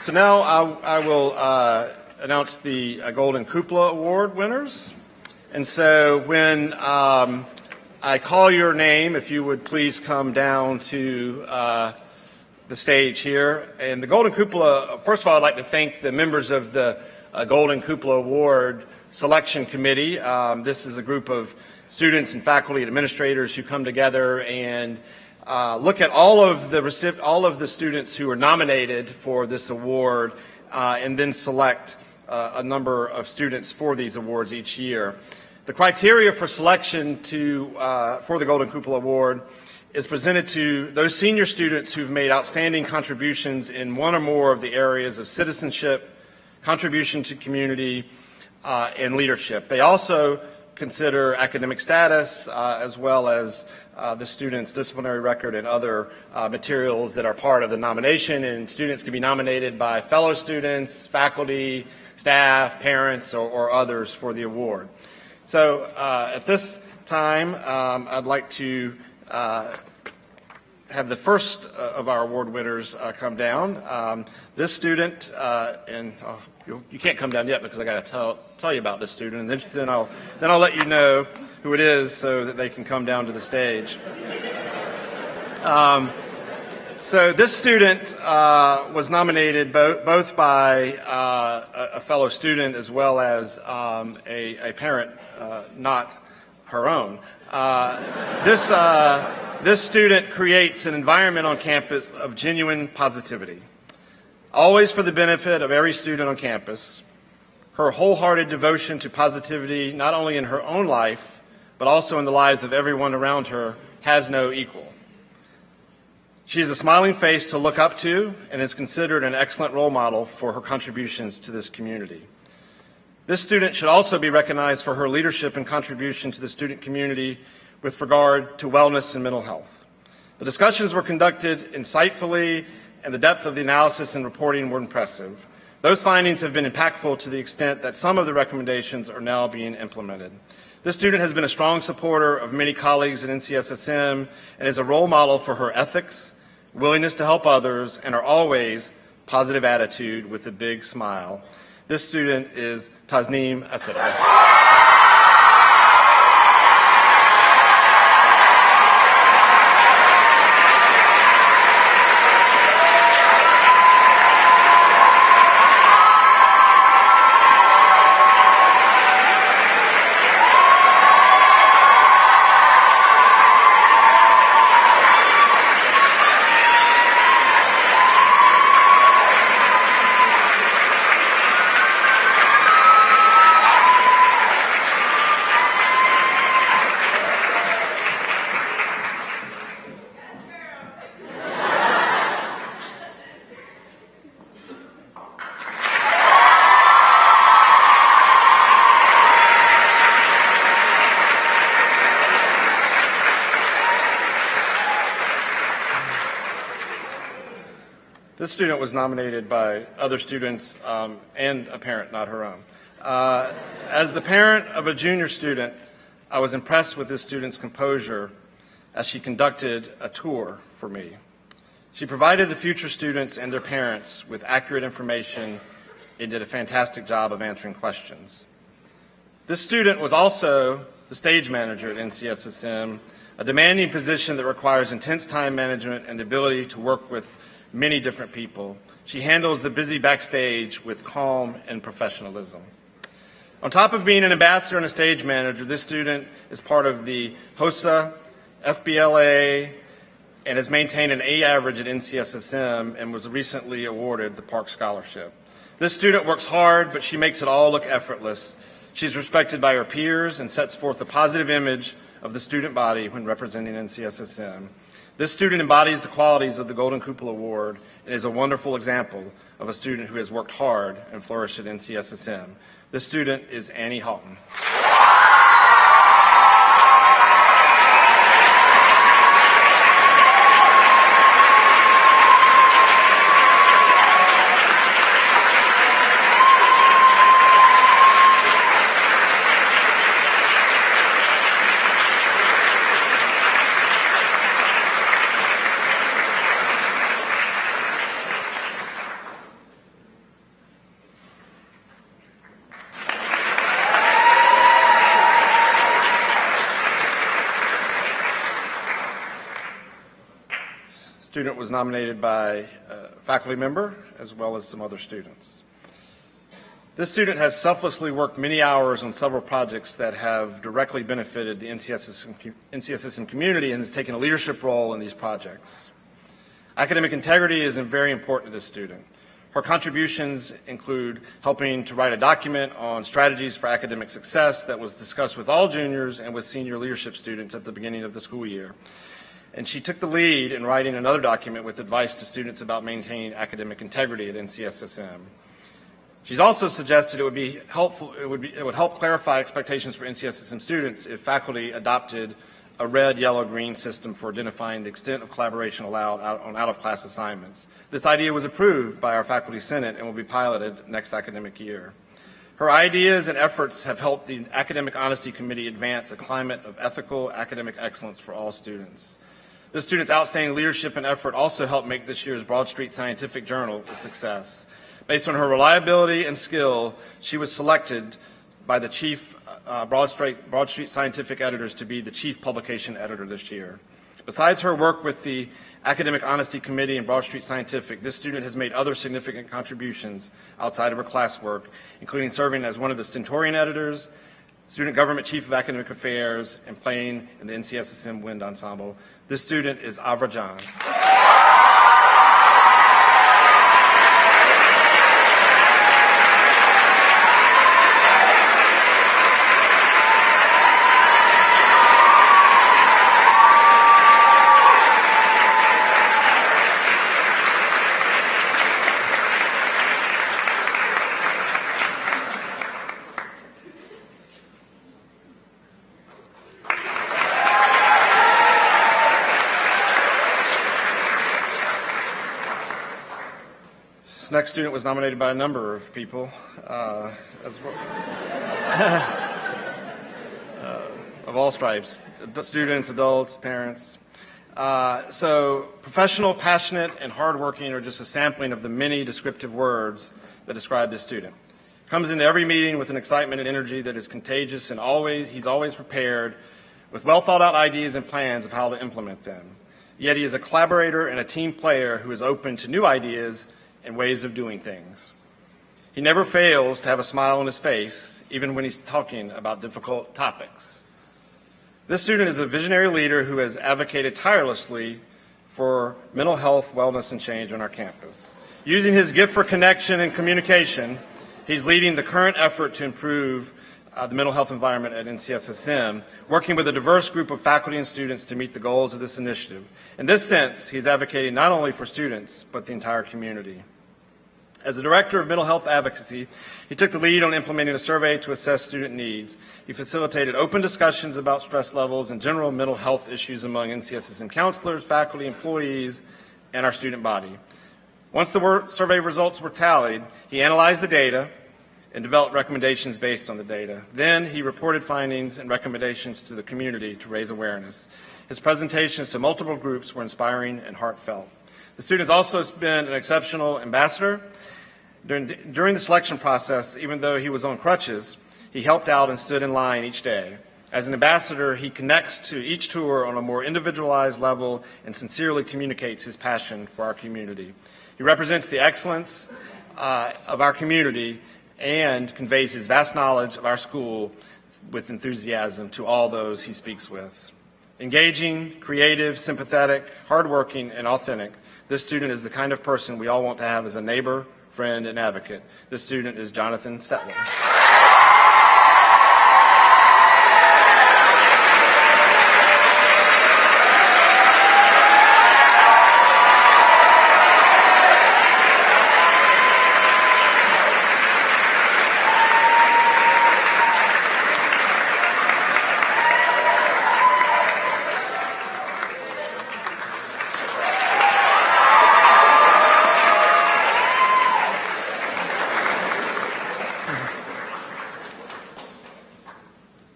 So now I will announce the Golden Cupola Award winners. And so when I call your name, if you would please come down to the stage here. And the Golden Cupola, first of all, I'd like to thank the members of the Golden Cupola Award Selection Committee. This is a group of students and faculty and administrators who come together and look at all of the students who are nominated for this award and then select a number of students for these awards each year. The criteria for selection for the Golden Cupola Award is presented to those senior students who've made outstanding contributions in one or more of the areas of citizenship, contribution to community, and leadership. They also consider academic status as well as the student's disciplinary record and other materials that are part of the nomination, and students can be nominated by fellow students, faculty, staff, parents, or others for the award. So at this time, I'd like to have the first of our award winners come down. This student, you can't come down yet because I got to tell you about this student, and then I'll let you know who it is so that they can come down to the stage. So this student was nominated both by a fellow student as well as a parent, not her own. This student creates an environment on campus of genuine positivity, always for the benefit of every student on campus. Her wholehearted devotion to positivity, not only in her own life, but also in the lives of everyone around her, has no equal. She is a smiling face to look up to and is considered an excellent role model for her contributions to this community. This student should also be recognized for her leadership and contribution to the student community with regard to wellness and mental health. The discussions were conducted insightfully and the depth of the analysis and reporting were impressive. Those findings have been impactful to the extent that some of the recommendations are now being implemented. This student has been a strong supporter of many colleagues at NCSSM and is a role model for her ethics, willingness to help others, and her always positive attitude with a big smile. This student is Tasneem Asada. This student was nominated by other students and a parent, not her own. As the parent of a junior student, I was impressed with this student's composure as she conducted a tour for me. She provided the future students and their parents with accurate information and did a fantastic job of answering questions. This student was also the stage manager at NCSSM, a demanding position that requires intense time management and the ability to work with many different people. She handles the busy backstage with calm and professionalism. On top of being an ambassador and a stage manager, this student is part of the HOSA, FBLA, and has maintained an A average at NCSSM and was recently awarded the Park Scholarship. This student works hard, but she makes it all look effortless. She's respected by her peers and sets forth a positive image of the student body when representing NCSSM. This student embodies the qualities of the Golden Cupola Award and is a wonderful example of a student who has worked hard and flourished at NCSSM. This student is Annie Houghton. Student was nominated by a faculty member as well as some other students. This student has selflessly worked many hours on several projects that have directly benefited the NCSSM community and has taken a leadership role in these projects. Academic integrity is very important to this student. Her contributions include helping to write a document on strategies for academic success that was discussed with all juniors and with senior leadership students at the beginning of the school year. And she took the lead in writing another document with advice to students about maintaining academic integrity at NCSSM. She's also suggested it would help clarify expectations for NCSSM students if faculty adopted a red, yellow, green system for identifying the extent of collaboration allowed on out-of-class assignments. This idea was approved by our faculty senate and will be piloted next academic year. Her ideas and efforts have helped the Academic Honesty Committee advance a climate of ethical academic excellence for all students. This student's outstanding leadership and effort also helped make this year's Broad Street Scientific Journal a success. Based on her reliability and skill, she was selected by the chief Broad Street Scientific editors to be the chief publication editor this year. Besides her work with the Academic Honesty Committee and Broad Street Scientific, this student has made other significant contributions outside of her classwork, including serving as one of the Stentorian editors, Student Government Chief of Academic Affairs, and playing in the NCSSM Wind Ensemble. This student is Avra John. next student was nominated by a number of people as well. Of all stripes, students, adults, parents. So professional, passionate, and hardworking are just a sampling of the many descriptive words that describe this student. Comes into every meeting with an excitement and energy that is contagious, and he's always prepared with well thought out ideas and plans of how to implement them. Yet he is a collaborator and a team player who is open to new ideas and ways of doing things. He never fails to have a smile on his face, even when he's talking about difficult topics. This student is a visionary leader who has advocated tirelessly for mental health, wellness, and change on our campus. Using his gift for connection and communication, he's leading the current effort to improve the mental health environment at NCSSM, working with a diverse group of faculty and students to meet the goals of this initiative. In this sense, he's advocating not only for students, but the entire community. As the Director of Mental Health Advocacy, he took the lead on implementing a survey to assess student needs. He facilitated open discussions about stress levels and general mental health issues among NCSSM counselors, faculty, employees, and our student body. Once the survey results were tallied, he analyzed the data and developed recommendations based on the data. Then he reported findings and recommendations to the community to raise awareness. His presentations to multiple groups were inspiring and heartfelt. The student's also been an exceptional ambassador. During the selection process, even though he was on crutches, he helped out and stood in line each day. As an ambassador, he connects to each tour on a more individualized level and sincerely communicates his passion for our community. He represents the excellence of our community and conveys his vast knowledge of our school with enthusiasm to all those he speaks with. Engaging, creative, sympathetic, hardworking, and authentic, this student is the kind of person we all want to have as a neighbor, friend, and advocate. This student is Jonathan Stetler.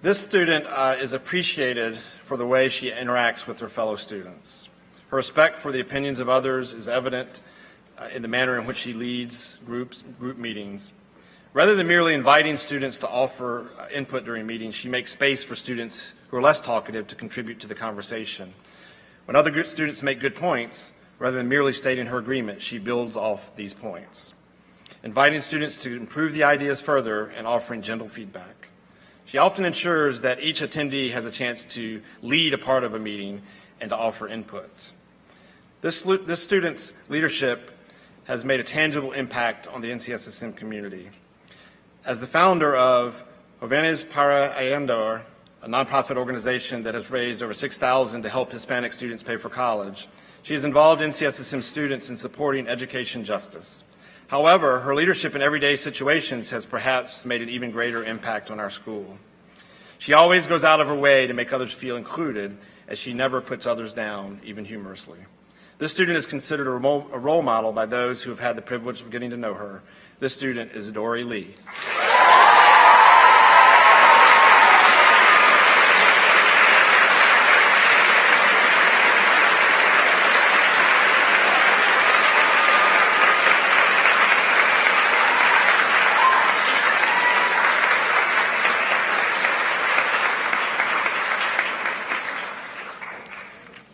This student is appreciated for the way she interacts with her fellow students. Her respect for the opinions of others is evident in the manner in which she leads group meetings. Rather than merely inviting students to offer input during meetings, she makes space for students who are less talkative to contribute to the conversation. When other students make good points, rather than merely stating her agreement, she builds off these points, inviting students to improve the ideas further and offering gentle feedback. She often ensures that each attendee has a chance to lead a part of a meeting and to offer input. This student's leadership has made a tangible impact on the NCSSM community. As the founder of Jóvenes para Ayudar, a nonprofit organization that has raised over $6,000 to help Hispanic students pay for college, she has involved NCSSM students in supporting education justice. However, her leadership in everyday situations has perhaps made an even greater impact on our school. She always goes out of her way to make others feel included, as she never puts others down, even humorously. This student is considered a role model by those who have had the privilege of getting to know her. This student is Dory Lee.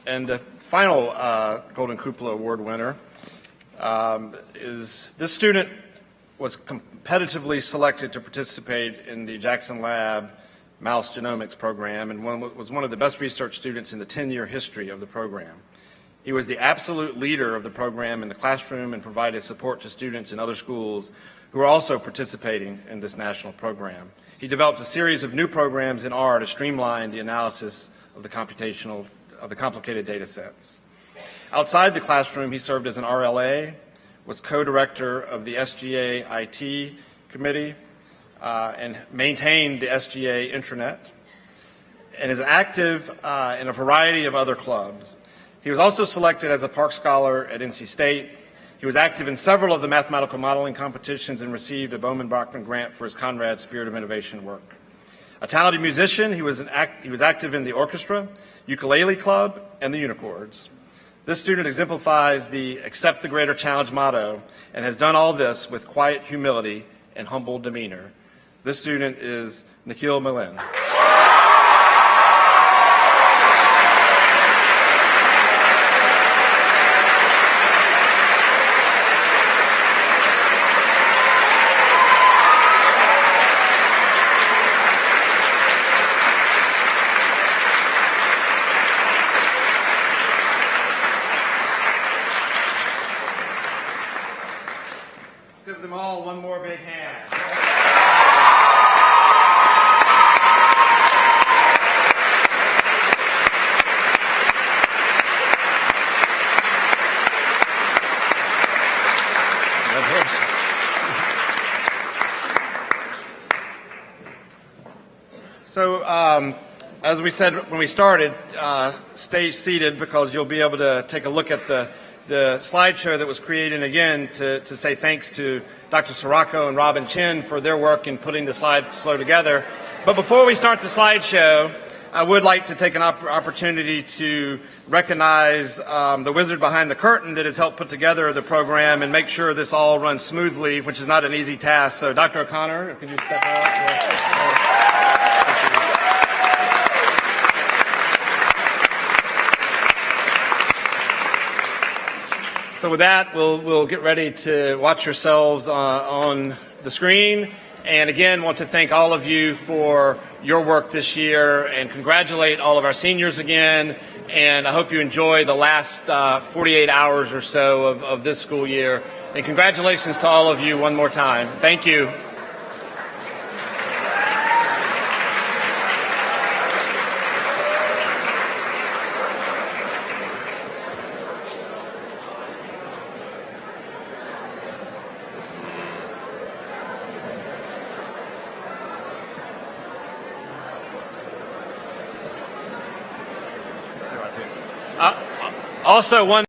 And the final Golden Cupola Award winner is this student was competitively selected to participate in the Jackson Lab Mouse Genomics program and was one of the best research students in the 10-year history of the program. He was the absolute leader of the program in the classroom and provided support to students in other schools who are also participating in this national program. He developed a series of new programs in R to streamline the analysis of the complicated data sets. Outside the classroom, he served as an RLA, was co-director of the SGA IT committee, and maintained the SGA intranet, and is active in a variety of other clubs. He was also selected as a Park Scholar at NC State. He He was active in several of the mathematical modeling competitions and received a Bowman-Brockman grant for his Conrad Spirit of Innovation work. A talented musician, he was active in the orchestra, ukulele club, and the unicords. This student exemplifies the accept the greater challenge motto and has done all this with quiet humility and humble demeanor. This student is Nikhil Milan. Give them all one more big hand. So, as we said when we started, stay seated because you'll be able to take a look at the slideshow that was created again to say thanks to Dr. Sirocco and Robin Chin for their work in putting the slideshow together. But before we start the slideshow, I would like to take an opportunity to recognize the wizard behind the curtain that has helped put together the program and make sure this all runs smoothly, which is not an easy task. So Dr. O'Connor, could you step out? So with that, we'll get ready to watch yourselves on the screen. And again, want to thank all of you for your work this year and congratulate all of our seniors again. And I hope you enjoy the last 48 hours or so of this school year. And congratulations to all of you one more time. Thank you. Also, one